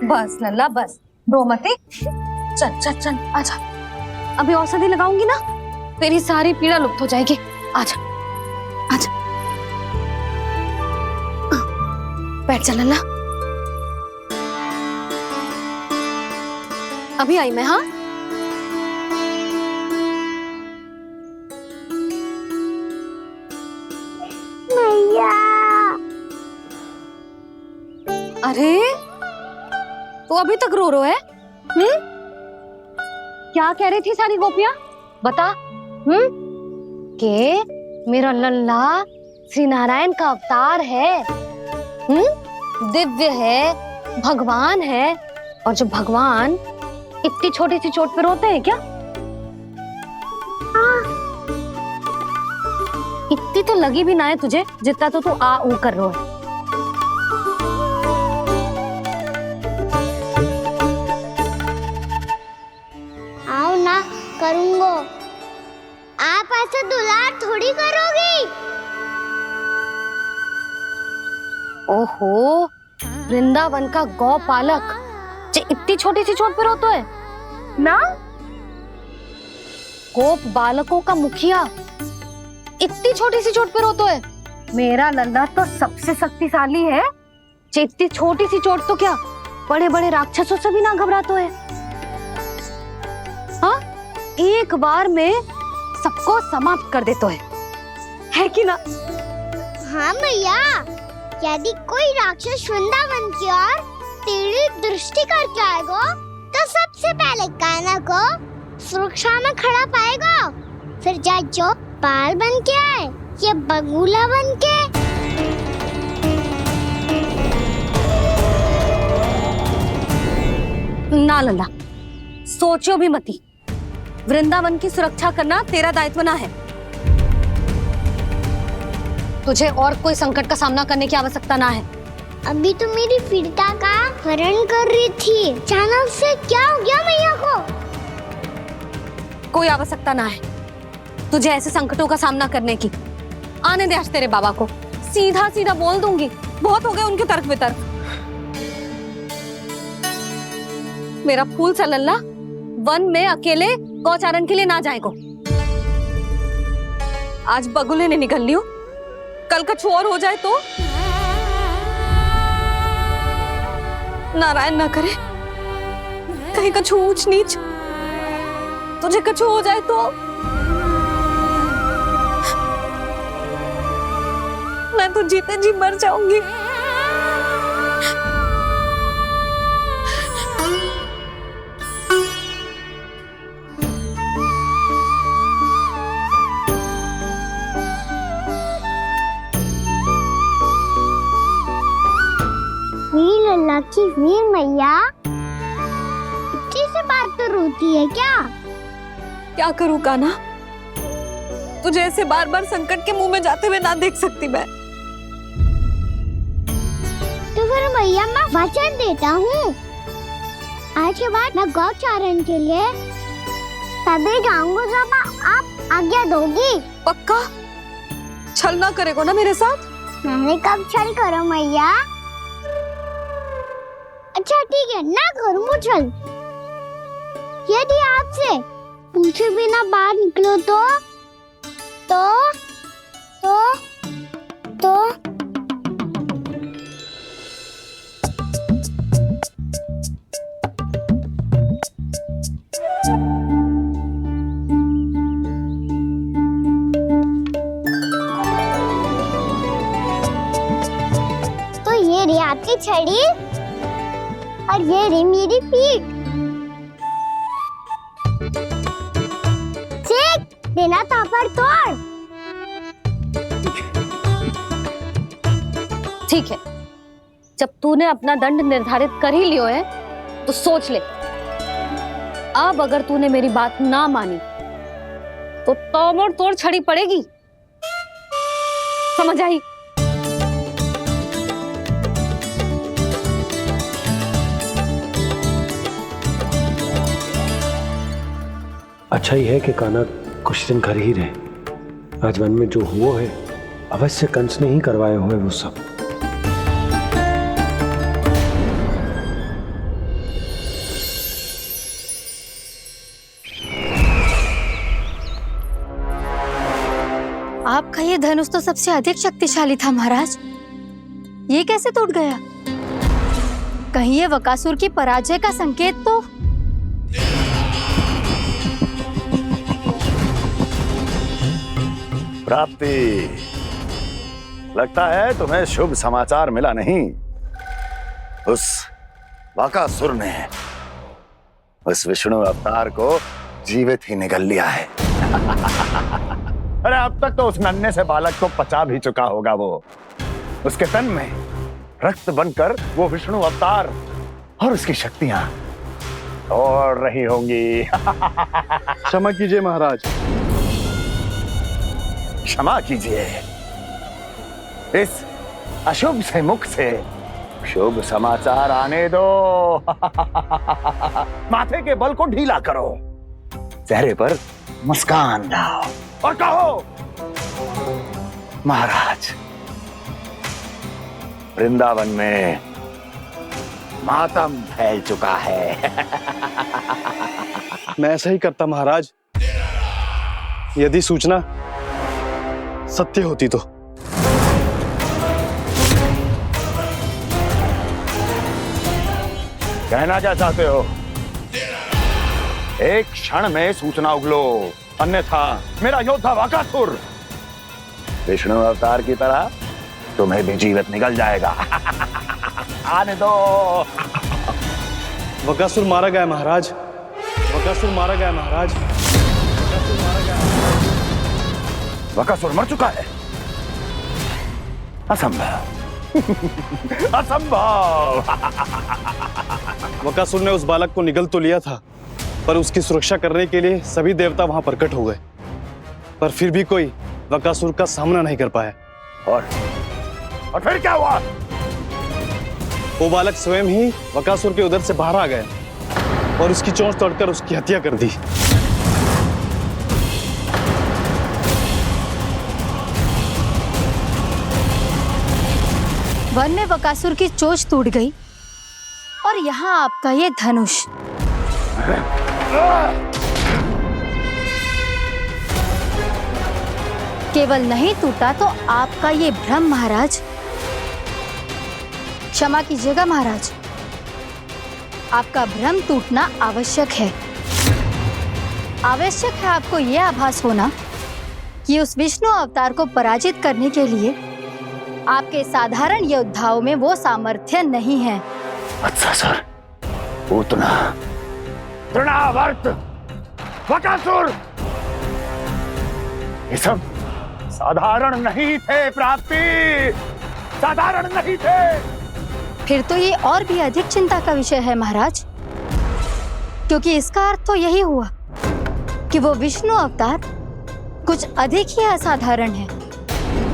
बस लल्ला बस, रो मत। चल चल चल, आजा। अभी औषधि लगाऊंगी ना, तेरी सारी पीड़ा लुप्त हो जाएगी। आजा आजा, बैठ जा लल्ला। अभी आई मैं। हाँ, मैया। अरे तू अभी तक रो है? क्या कह रही थी सारी गोपियां? बता। के मेरा लल्ला श्री नारायण का अवतार है, दिव्य है, भगवान है। और जो भगवान इतनी छोटी सी चोट पे रोते हैं क्या? इतनी तो लगी भी ना है तुझे जितना तो तू आ ऊ कर रो है। आओ ना, करूंगो। आप ऐसे दुलार थोड़ी करोगी। ओहो, वृंदावन का गौपालक जो इतनी छोटी सी चोट पे रोता है ना? गोप बालकों का मुखिया इतनी छोटी सी चोट पे रोता है? मेरा लल्ला तो सबसे शक्तिशाली है। इतनी छोटी सी चोट तो क्या बड़े बड़े राक्षसों से भी ना घबराता है। हाँ, एक बार में सबको समाप्त कर देता है कि ना? हाँ मैया, यदि कोई राक्षस वृंदावन की ओर टेढ़ी दृष्टि करके आएगा तो सबसे पहले कान्हा को सुरक्षा में खड़ा पाएगा, फिर चाहे जो पाल बन के आए या बगुला बन के। ना लल्ला, सोचो भी मती। वृंदावन की सुरक्षा करना तेरा दायित्व ना है। तुझे और कोई संकट का सामना करने की आवश्यकता ना है। अभी तो मेरी पीड़िता का हरण कर रही थी, अचानक से क्या हो गया मैया को? कोई आवश्यकता ना है तुझे ऐसे संकटों का सामना करने की। आने दे आज तेरे बाबा को, सीधा सीधा बोल दूंगी। बहुत हो गए उनके तर्क वितर्क। मेरा फूल सा लल्ला वन में अकेले गौचारण के लिए ना जाएगो। आज बगुले ने निकल लियो, कल कछु और हो जाए तो? नारायण ना करे, कहीं कछु ऊंच नीच तुझे कछु हो जाए तो? मैं तो जीते जी मर जाऊंगी। वीर लल्ला की वीर मैया इतनी सी बात तो रोती है क्या? क्या करूं कान्हा, तुझे ऐसे बार बार संकट के मुंह में जाते हुए ना देख सकती मैं। तो फिर मैया मैं वचन देता हूँ, आज के बाद मैं गौचारण के लिए तभी जाऊंगा जब आप आज्ञा दोगी। पक्का? छल ना करेगा ना मेरे साथ? मैंने कब छल करो मैया? अच्छा ठीक है, ना करूँगा छल। यदि आपसे पूछे बिना बाहर निकलो तो तो ये रही आपकी छड़ी और ये रही मेरी पीठ। चेक देना तापर तोड़। ठीक है, जब तूने अपना दंड निर्धारित कर ही लियो है तो सोच ले, अब अगर तूने मेरी बात ना मानी तो तोड़ तोड़ छड़ी पड़ेगी, समझ आई? अच्छा ही है कि कान्हा कुछ दिन घर ही रहे। आज वन में जो हुआ है अवश्य कंस ने ही करवाए हुए वो सब। आपका ये धनुष तो सबसे अधिक शक्तिशाली था महाराज, ये कैसे टूट गया? कहीं ये बकासुर की पराजय का संकेत तो? प्राप्ति, लगता है तुम्हें शुभ समाचार मिला नहीं। उस बकासुर ने उस विष्णु अवतार को जीवित ही निगल लिया है। अरे अब तक तो उस नन्हे से बालक को पचा भी चुका होगा वो। उसके तन में रक्त बनकर वो विष्णु अवतार और उसकी शक्तियां दौड़ रही होंगी। क्षमा कीजिए महाराज। क्षमा कीजिए, इस अशुभ से मुख से शुभ समाचार आने दो। माथे के बल को ढीला करो, चेहरे पर मुस्कान लाओ और कहो, महाराज, वृंदावन में मातम फैल चुका है। मैं ऐसा ही करता महाराज, यदि सूचना सत्य होती तो। कहना क्या चाहते हो? एक क्षण में सूचना उगलो, अन्यथा मेरा योद्धा बकासुर विष्णु अवतार की तरह तुम्हें भी जीवित निकल जाएगा। आने दो। बकासुर मारा गया महाराज, बकासुर मारा गया महाराज, बकासुर मारा गया। बकासुर मर चुका है? असंभव। असंभव। बकासुर ने उस बालक को निगल तो लिया था, पर उसकी सुरक्षा करने के लिए सभी देवता वहां प्रकट हो गए, पर फिर भी कोई बकासुर का सामना नहीं कर पाया। और फिर क्या हुआ? वो बालक स्वयं ही बकासुर के उदर से बाहर आ गया और उसकी चोंच तोड़कर उसकी हत्या कर दी। वन में बकासुर की चोंच टूट गई और यहाँ आपका ये धनुष। केवल नहीं टूटा तो आपका ये भ्रम महाराज। क्षमा कीजिएगा महाराज, आपका भ्रम टूटना आवश्यक है। आवश्यक है आपको यह आभास होना कि उस विष्णु अवतार को पराजित करने के लिए आपके साधारण योद्धाओं में वो सामर्थ्य नहीं है। अच्छा सर, पूतना, तृणावर्त, बकासुर, ये सब साधारण नहीं थे प्राप्ति, साधारण नहीं थे। फिर तो ये और भी अधिक चिंता का विषय है महाराज, क्योंकि इसका अर्थ तो यही हुआ कि वो विष्णु अवतार कुछ अधिक ही असाधारण है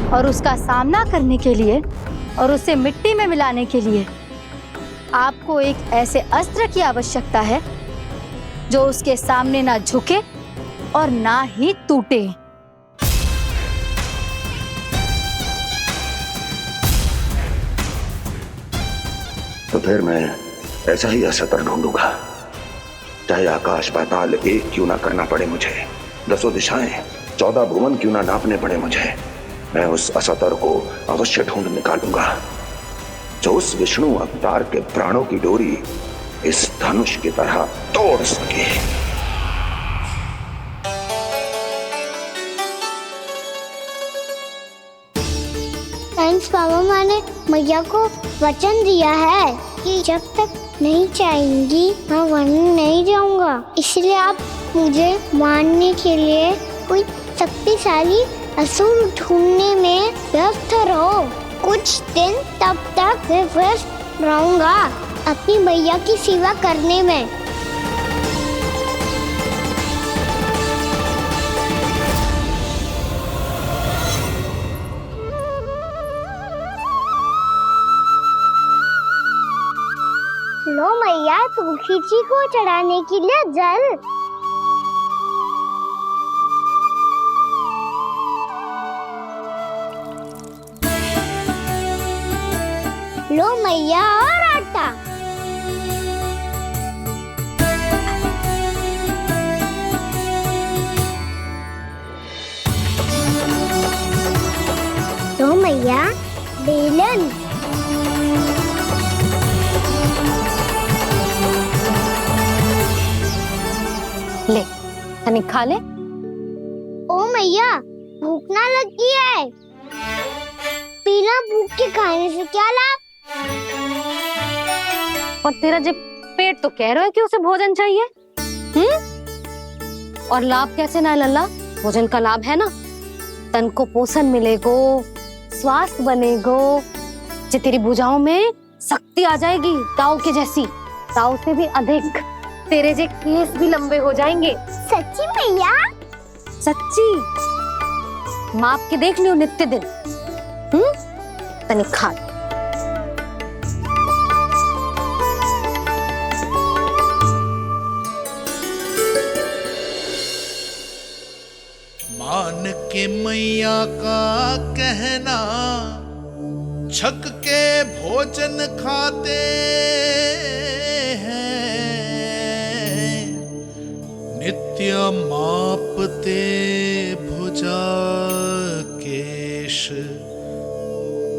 और उसका सामना करने के लिए और उसे मिट्टी में मिलाने के लिए आपको एक ऐसे अस्त्र की आवश्यकता है जो उसके सामने ना झुके और ना ही टूटे। तो फिर मैं ऐसा ही अस्त्र ढूंढूंगा, चाहे आकाश पाताल एक क्यों ना करना पड़े मुझे। 10 दिशाएं 14 भुवन क्यों ना नापने पड़े मुझे, मैं उस असतर को अवश्य ढूंढ निकालूंगा जो उस विष्णु अवतार के प्राणों की डोरी इस धनुष की तरह तोड़ सके। थैंक्स बाबा, मैंने मैया को वचन दिया है कि जब तक नहीं चाहेंगी मैं वन नहीं जाऊंगा, इसलिए आप मुझे मारने के लिए कोई शक्तिशाली असुर ढूंढने में व्यस्त रहो। कुछ दिन तब तक मैं व्यस्त रहूंगा अपनी मैया की सेवा करने में। लो मैया, तुलसी जी को चढ़ाने के लिए जल। लो मैया, और आटा। लो मैया, बेलन। ले, तनिक खा ले। ओ मैया, भूख ना लगी है। बिना भूख के खाने से क्या लाभ? और तेरा जब पेट तो कह रहा है कि उसे भोजन चाहिए, और लाभ कैसे ना लल्ला? भोजन का लाभ है ना, तन को पोषण मिलेगो, स्वास्थ्य बनेगो, जो तेरी भुजाओं में शक्ति आ जाएगी, ताऊ के जैसी, ताऊ से भी अधिक। तेरे जे केस भी लंबे हो जाएंगे। सच्ची मैया? सच्ची। माप के देख लियो नित्य दिन। तनिक खा। मान के मैया का कहना, छक के भोजन खाते हैं, नित्य मापते भुजा केश,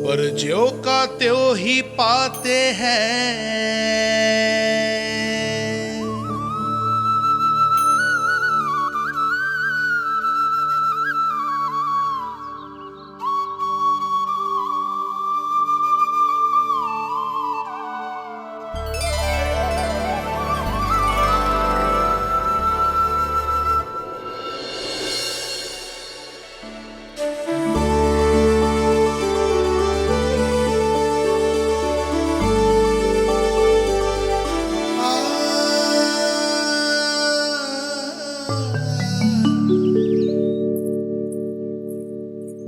पर ज्यों का त्यों ही पाते हैं।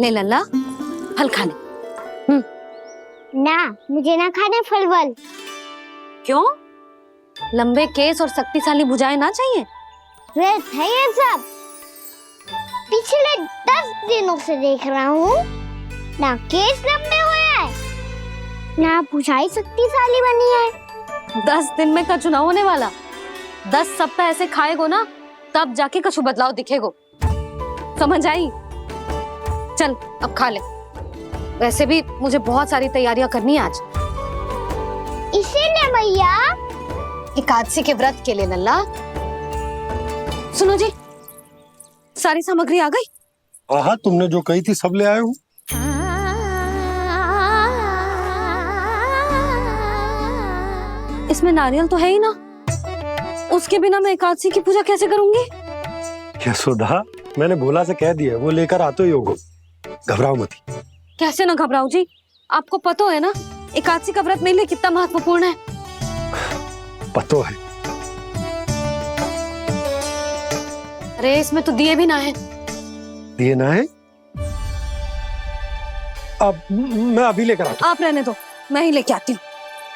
ले लल्ला, फल खा ले। ना, मुझे ना खाने फल वल। क्यों? लंबे केस और शक्तिशाली भुजाएं ना चाहिए? व्यर्थ है ये सब। पिछले 10 दिनों से देख रहा हूँ, ना केस लंबे हुए हैं, ना भुजाएं शक्तिशाली बनी है। 10 दिन में का चुनाव होने वाला, 10 सप्ताह ऐसे खाएगो ना, तब जाके कछु बदलाव दिखेगो। समझ आई? चल अब खा ले। वैसे भी मुझे बहुत सारी तैयारियां करनी है आज। इसीलिए मैया, एकादशी के व्रत के लिए लल्ला। सुनो जी, सारी सामग्री आ गई? हाँ, तुमने जो कही थी सब ले आए हूँ। इसमें नारियल तो है ही ना, उसके बिना मैं एकादशी की पूजा कैसे करूंगी? यशोदा, मैंने भोला से कह दिया, वो लेकर आते ही होगा, घबराओ मत। कैसे ना घबराओ जी, आपको पता है ना एकादशी का व्रत मेरे लिए कितना महत्वपूर्ण है। पता है। अरे इसमें तो दिए भी ना है। दिए ना है? अब मैं अभी लेकर आता हूँ। आप रहने दो, मैं ही लेके आती हूँ।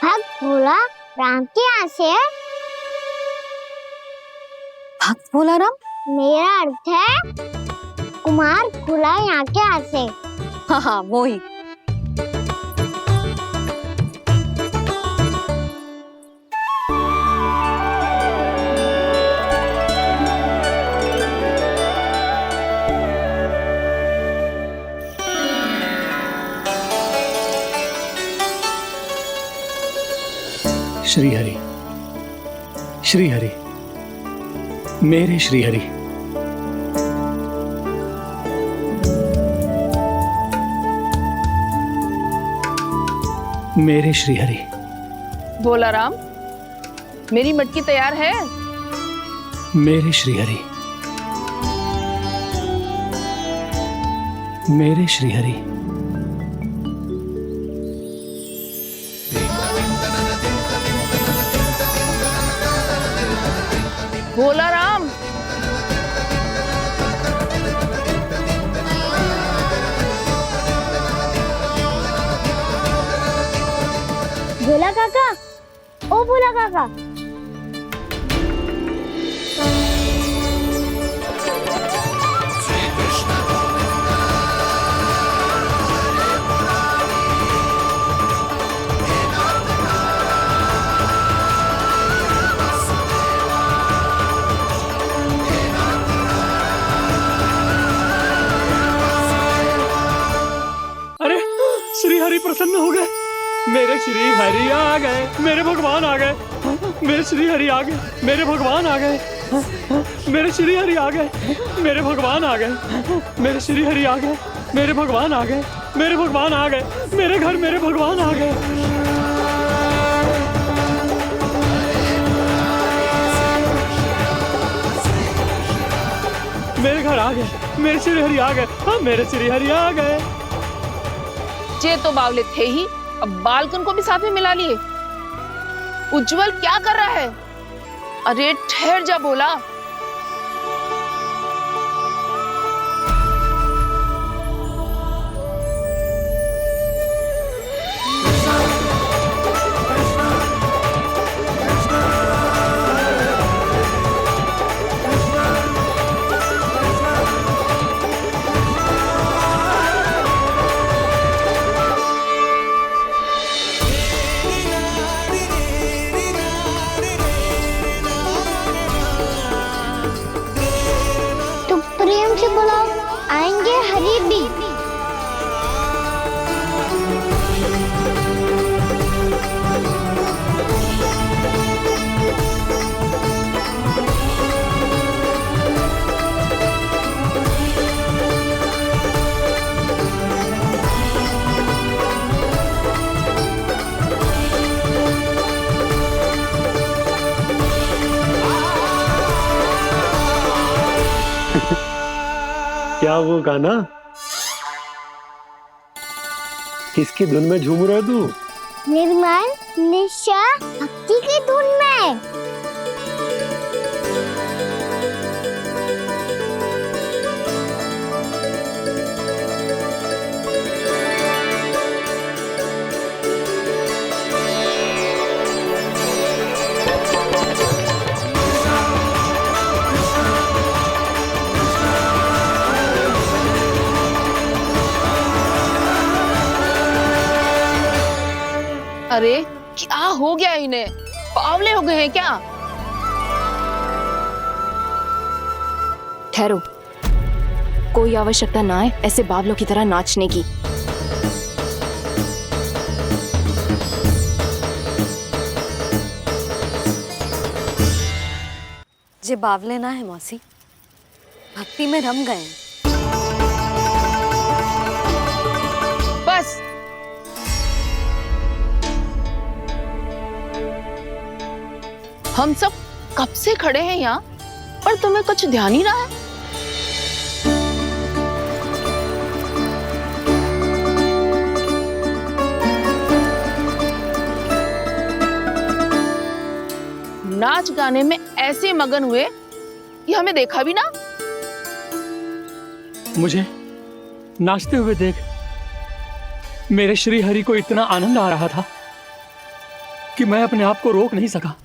भक्त भोला राम के यहाँ से है? भक्त भोला राम? मेरा अर्थ है कुमार भोला यहाँ के यहाँ से। हाँ हाँ, वो ही। श्री हरि, श्री हरि, मेरे श्री हरि। मेरे श्री हरि। भोला राम, मेरी मटकी तैयार है? मेरे श्री हरि, मेरे श्री हरि। भोला राम, भोला काका, ओ भोला काका। अरे श्री हरि प्रसन्न हो गए, मेरे श्री हरि आ गए, मेरे भगवान आ गए, मेरे श्री हरि आ गए, मेरे भगवान आ गए, मेरे श्री हरि आ गए, मेरे भगवान आ गए, मेरे श्री हरि आ गए, मेरे भगवान आ गए, मेरे भगवान आ गए, मेरे घर मेरे भगवान आ गए। मेरे घर आ गए, मेरे श्री हरि आ गए, हाँ मेरे श्री हरि आ गए। ये तो बावले थे ही, अब बालकन को भी साथ में मिला लिए। उज्जवल क्या कर रहा है? अरे ठहर जा भोला। प्रेम से बुलाओ, आएंगे हरि भी। क्या वो गाना? किसकी धुन में झूम रहा तू? निर्मल निशा भक्ति की धुन में। अरे क्या हो गया इन्हें? बावले हो गए हैं क्या? ठहरो, कोई आवश्यकता ना है ऐसे बावलों की तरह नाचने की। जे बावले ना है मौसी, भक्ति में रम गए। बस हम सब कब से खड़े हैं यहाँ, पर तुम्हें कुछ ध्यान ही रहा है। नाच गाने में ऐसे मगन हुए कि हमें देखा भी ना। मुझे नाचते हुए देख मेरे श्री हरि को इतना आनंद आ रहा था कि मैं अपने आप को रोक नहीं सका।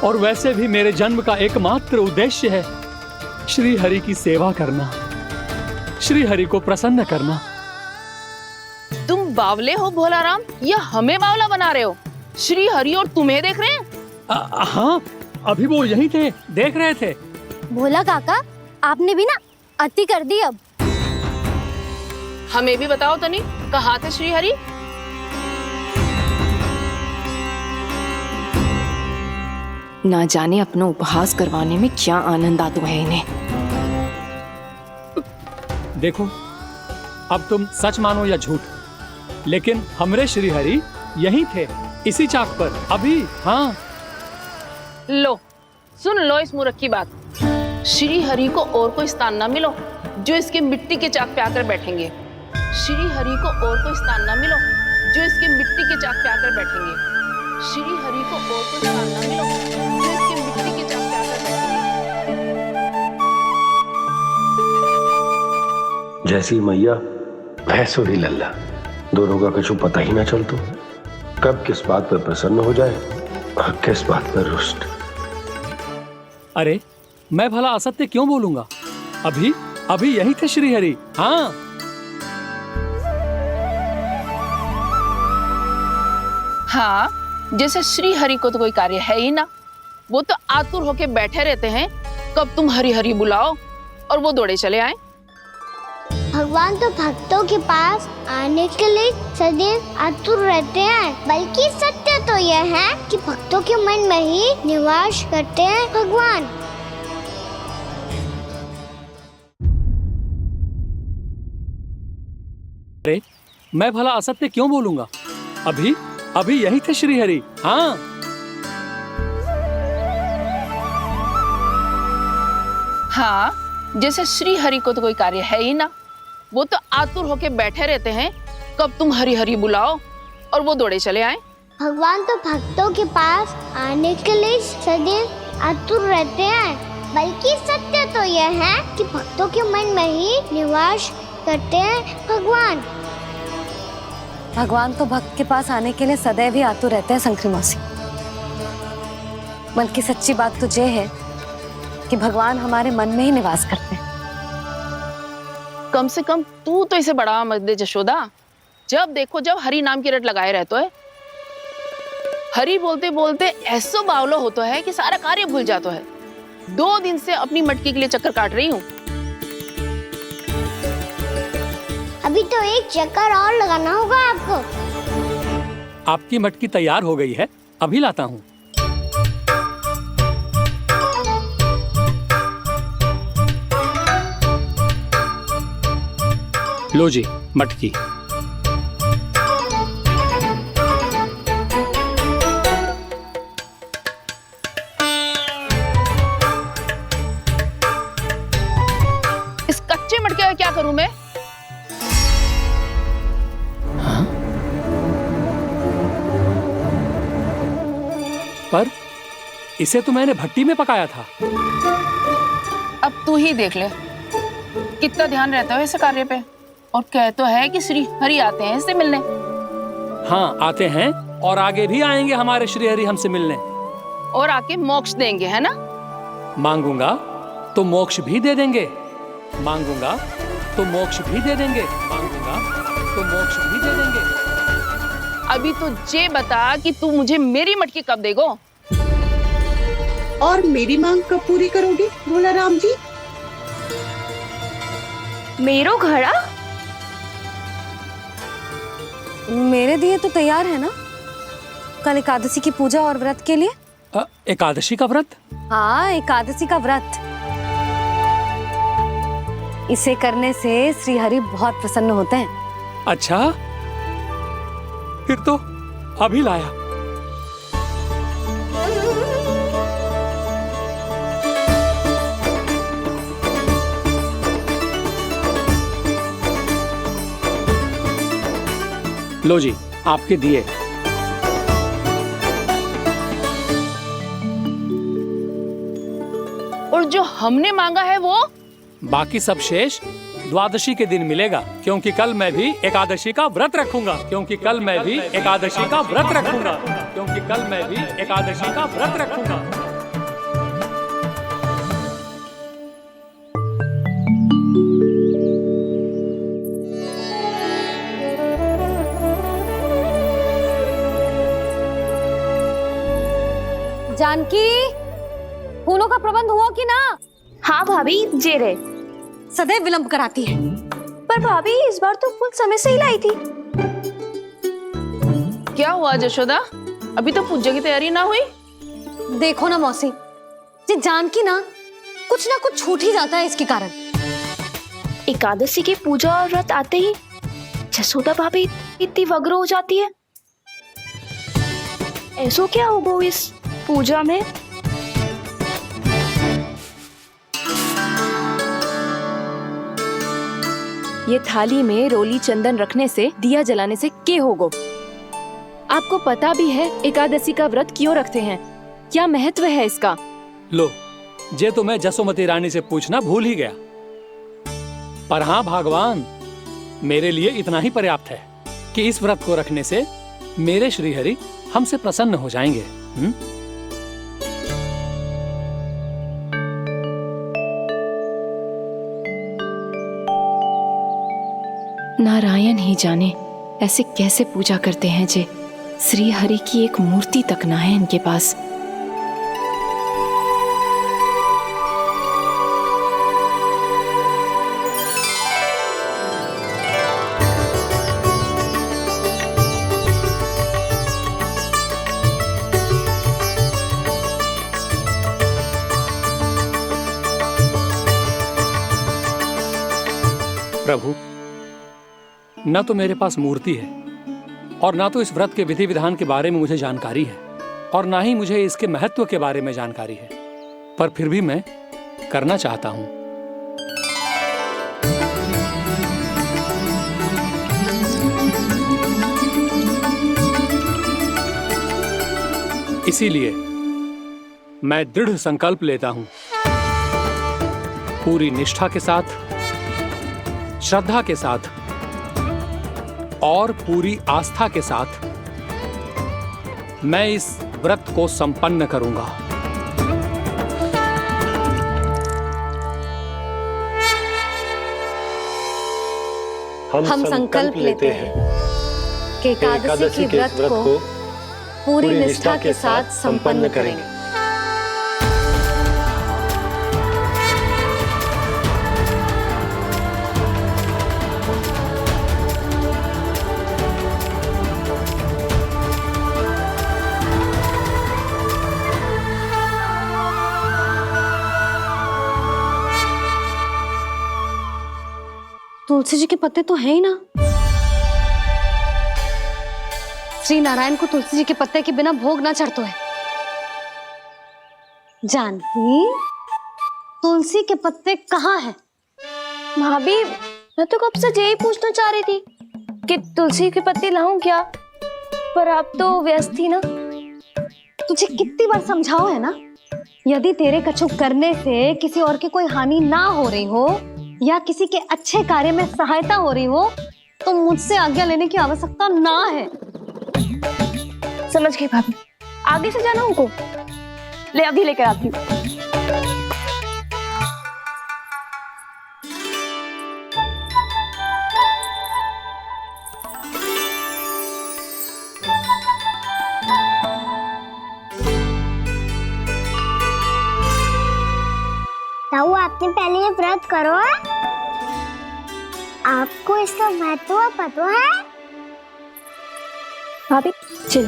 और वैसे भी मेरे जन्म का एकमात्र उद्देश्य है श्री हरि की सेवा करना, श्री हरि को प्रसन्न करना। तुम बावले हो भोला राम, या हमें बावला बना रहे हो? श्री हरि और तुम्हें देख रहे हैं? हाँ, अभी वो यहीं थे, देख रहे थे। भोला काका, आपने भी ना अति कर दी। अब हमें भी बताओ तनी, कहाँ थे श्री हरि? ना जाने अपना उपहास करवाने में क्या आनंद आता है इन्हें। देखो, अब तुम सच मानो या झूठ, लेकिन हमरे श्री हरि यहीं थे, इसी चाक पर अभी। हाँ, लो सुन लो इस मूर्ख की बात। श्री हरि को और कोई स्थान ना मिलो जो इसके मिट्टी के चाक पे आकर बैठेंगे। श्री हरि को और कोई स्थान ना मिलो जो इसके मिट्टी के चाक पे आकर बैठेंगे। श्री हरि को और कोई स्थान ना मिलो जो इसके मिट्टी के चाक पे आकर बैठेंगे। जैसी मैया भैंसो ही लल्ला, दोनों का कुछ पता ही ना चलतो, कब किस बात पर प्रसन्न हो जाए और किस बात पर रुष्ट। अरे मैं भला असत्य क्यों बोलूंगा? अभी अभी यही थे श्री हरि। हाँ, हाँ, जैसे श्री हरि को तो कोई कार्य है ही ना, वो तो आतुर होके बैठे रहते हैं कब तुम हरि हरि बुलाओ और वो दौड़े चले आए। भगवान तो भक्तों के पास आने के लिए सदैव आतुर रहते हैं, बल्कि सत्य तो यह है कि भक्तों के मन में ही निवास करते हैं भगवान। अरे मैं भला असत्य क्यों बोलूंगा? अभी अभी यही थे श्री हरि। हाँ, हाँ, जैसे श्री हरि को तो कोई कार्य है ही ना, वो तो आतुर होके बैठे रहते हैं कब तुम हरि हरि बुलाओ और वो दौड़े चले आए। भगवान तो भक्तों के पास आने के लिए सदैव आतुर रहते हैं, बल्कि सत्य तो यह है कि भक्तों के मन में ही निवास करते हैं भगवान। भगवान तो भक्त के पास आने के लिए सदैव ही आतुर रहते हैं शंकरी मौसी। बल्कि सच्ची बात तो ये है कि भगवान हमारे मन में ही निवास करते हैं। कम से कम तू तो इसे बढ़ावा मत दे जशोदा। जब देखो जब हरि नाम की रट लगाए रहते है। हरि बोलते बोलते ऐसो बावलो होता है कि सारा कार्य भूल जाता है। 2 दिन से अपनी मटकी के लिए चक्कर काट रही हूँ। अभी तो एक चक्कर और लगाना होगा आपको। आपकी मटकी तैयार हो गई है, अभी लाता हूँ। लो जी मटकी। इस कच्चे मटके का क्या करूं मैं? पर इसे तो मैंने भट्टी में पकाया था। अब तू ही देख ले कितना ध्यान रहता है इस कार्य पे। और कह तो है कि श्री हरि आते हैं इससे मिलने। हाँ आते हैं और आगे भी आएंगे हमारे श्री हरि हमसे मिलने। और आके मोक्ष देंगे, है ना? मांगूंगा तो मोक्ष भी दे देंगे, मांगूंगा तो मोक्ष भी दे देंगे, मांगूंगा तो मोक्ष भी दे देंगे। अभी तो ये बता कि तू मुझे मेरी मटकी कब देगो? और मेरी मांग कब पूरी करोगे भोला राम जी? मेरो घड़ा मेरे दिए तो तैयार है ना? कल एकादशी की पूजा और व्रत के लिए। एकादशी का व्रत? हाँ, एकादशी का व्रत। इसे करने से श्री हरि बहुत प्रसन्न होते हैं। अच्छा, फिर तो अभी लाया। लो जी आपके दिए। और जो हमने मांगा है वो? बाकी सब शेष द्वादशी के दिन मिलेगा, क्योंकि कल मैं भी एकादशी का व्रत रखूंगा, क्योंकि कल मैं भी एकादशी का व्रत रखूंगा, क्योंकि कल मैं भी एकादशी का व्रत रखूंगा। जानकी, फूलों का प्रबंध हुआ कि ना? हाँ भाभी, जे रे। सदैव विलंब कराती है। पर भाभी इस बार तो फूल समय से ही लाई थी। क्या हुआ जशोदा? अभी तो पूजा की तैयारी ना हुई? देखो ना मौसी, ये जानकी ना कुछ छूट ही जाता है इसके कारण। एकादशी की पूजा और व्रत आते ही जसोदा भाभी इतनी वग्र हो जाती है। ऐसो क्या होगा इस पूजा में? ये थाली में रोली चंदन रखने से, दिया जलाने से के होगो? आपको पता भी है एकादशी का व्रत क्यों रखते हैं, क्या महत्व है इसका? लो, जे तो मैं जसोमती रानी से पूछना भूल ही गया। पर हाँ भगवान, मेरे लिए इतना ही पर्याप्त है कि इस व्रत को रखने से मेरे श्रीहरि हमसे प्रसन्न हो जाएंगे। नारायण ही जाने ऐसे कैसे पूजा करते हैं जे श्री हरि की एक मूर्ति तक ना है इनके पास। प्रभु, न तो मेरे पास मूर्ति है और ना तो इस व्रत के विधि विधान के बारे में मुझे जानकारी है और ना ही मुझे इसके महत्व के बारे में जानकारी है, पर फिर भी मैं करना चाहता हूं। इसीलिए मैं दृढ़ संकल्प लेता हूं, पूरी निष्ठा के साथ, श्रद्धा के साथ और पूरी आस्था के साथ मैं इस व्रत को संपन्न करूंगा। हम संकल्प लेते हैं कि एकादशी के व्रत को पूरी निष्ठा के साथ संपन्न करेंगे। तुलसी जी के पत्ते तो हैं ही ना। श्री नारायण को तुलसी जी के पत्ते के बिना भोग ना चढ़तो है। जानकी, तुलसी के पत्ते कहाँ हैं? भाभी, मैं तो कब से यही पूछना चाह रही थी कि तुलसी के पत्ते लाऊं क्या, पर आप तो व्यस्त थी ना। तुझे कितनी बार समझाओ है ना, यदि तेरे कछु करने से किसी और की कोई हानि ना हो रही हो या किसी के अच्छे कार्य में सहायता हो रही हो तो मुझसे आज्ञा लेने की आवश्यकता ना है। समझ गई भाभी, आगे से जाना उनको। ले अभी लेकर आती हूँ। ताऊ, आपने पहले ये व्रत करो है? आपको इसका महत्व पता है? भाभी चल।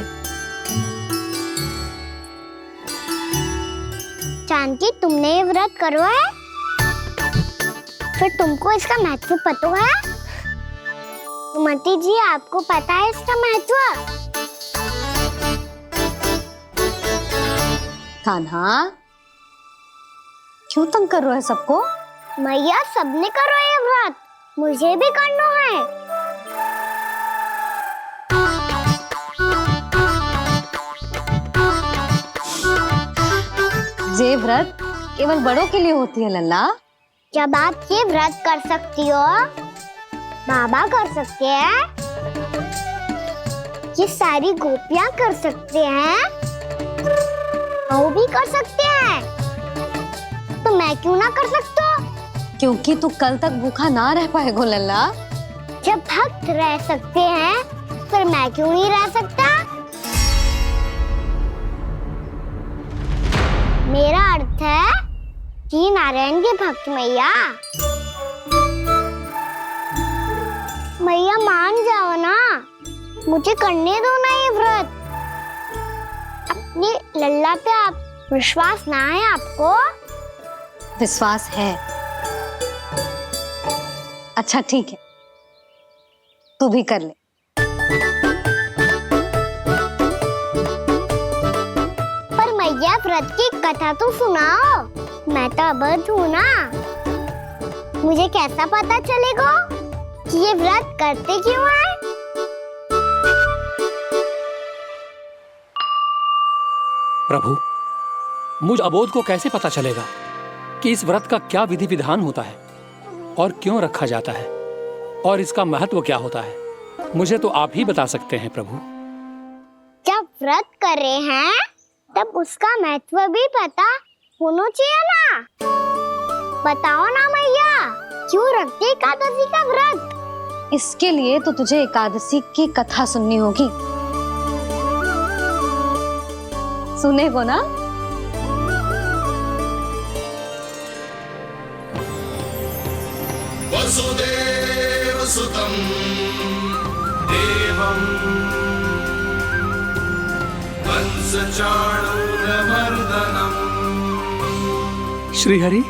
जानकी, तुमने ये व्रत करो है? फिर तुमको इसका महत्व पता है? सुमति जी, आपको पता है इसका महत्व? कान्हा, क्यों तंग कर रहे हो सबको? मैया, सबने करो ये व्रत, मुझे भी करना है। ये व्रत केवल बड़ों के लिए होती है लल्ला। जब आप ये व्रत कर सकती हो, बाबा कर सकते हैं, ये सारी गोपियां कर सकते हैं, वो भी कर सकते हैं, तो मैं क्यों ना कर सकता? क्योंकि तू कल तक भूखा ना रह पाएगा लल्ला। जब भक्त रह सकते हैं, फिर मैं क्यों नहीं रह सकता? मेरा अर्थ है कि नारायण के भक्त मैया, मैया मान जाओ ना, मुझे करने दो ना ये व्रत। अपनी लल्ला पे आप विश्वास ना है आपको? विश्वास है। अच्छा ठीक है, तू भी कर ले। पर मैया व्रत की कथा तो सुनाओ, मैं तो अबध हूँ ना। मुझे कैसा पता चलेगा कि ये व्रत करते क्यों हैं? प्रभु, मुझ अबोध को कैसे पता चलेगा कि इस व्रत का क्या विधि विधान होता है और क्यों रखा जाता है और इसका महत्व क्या होता है? मुझे तो आप ही बता सकते हैं प्रभु। जब व्रत कर रहे हैं तब उसका महत्व भी पता होना चाहिए ना। बताओ ना मैया, क्यों रखते एकादशी का व्रत? इसके लिए तो तुझे एकादशी की कथा सुननी होगी। सुनेगो ना? वसुदेव सुतं देवं कंस चाणूरमर्दनम्। श्रीहरि,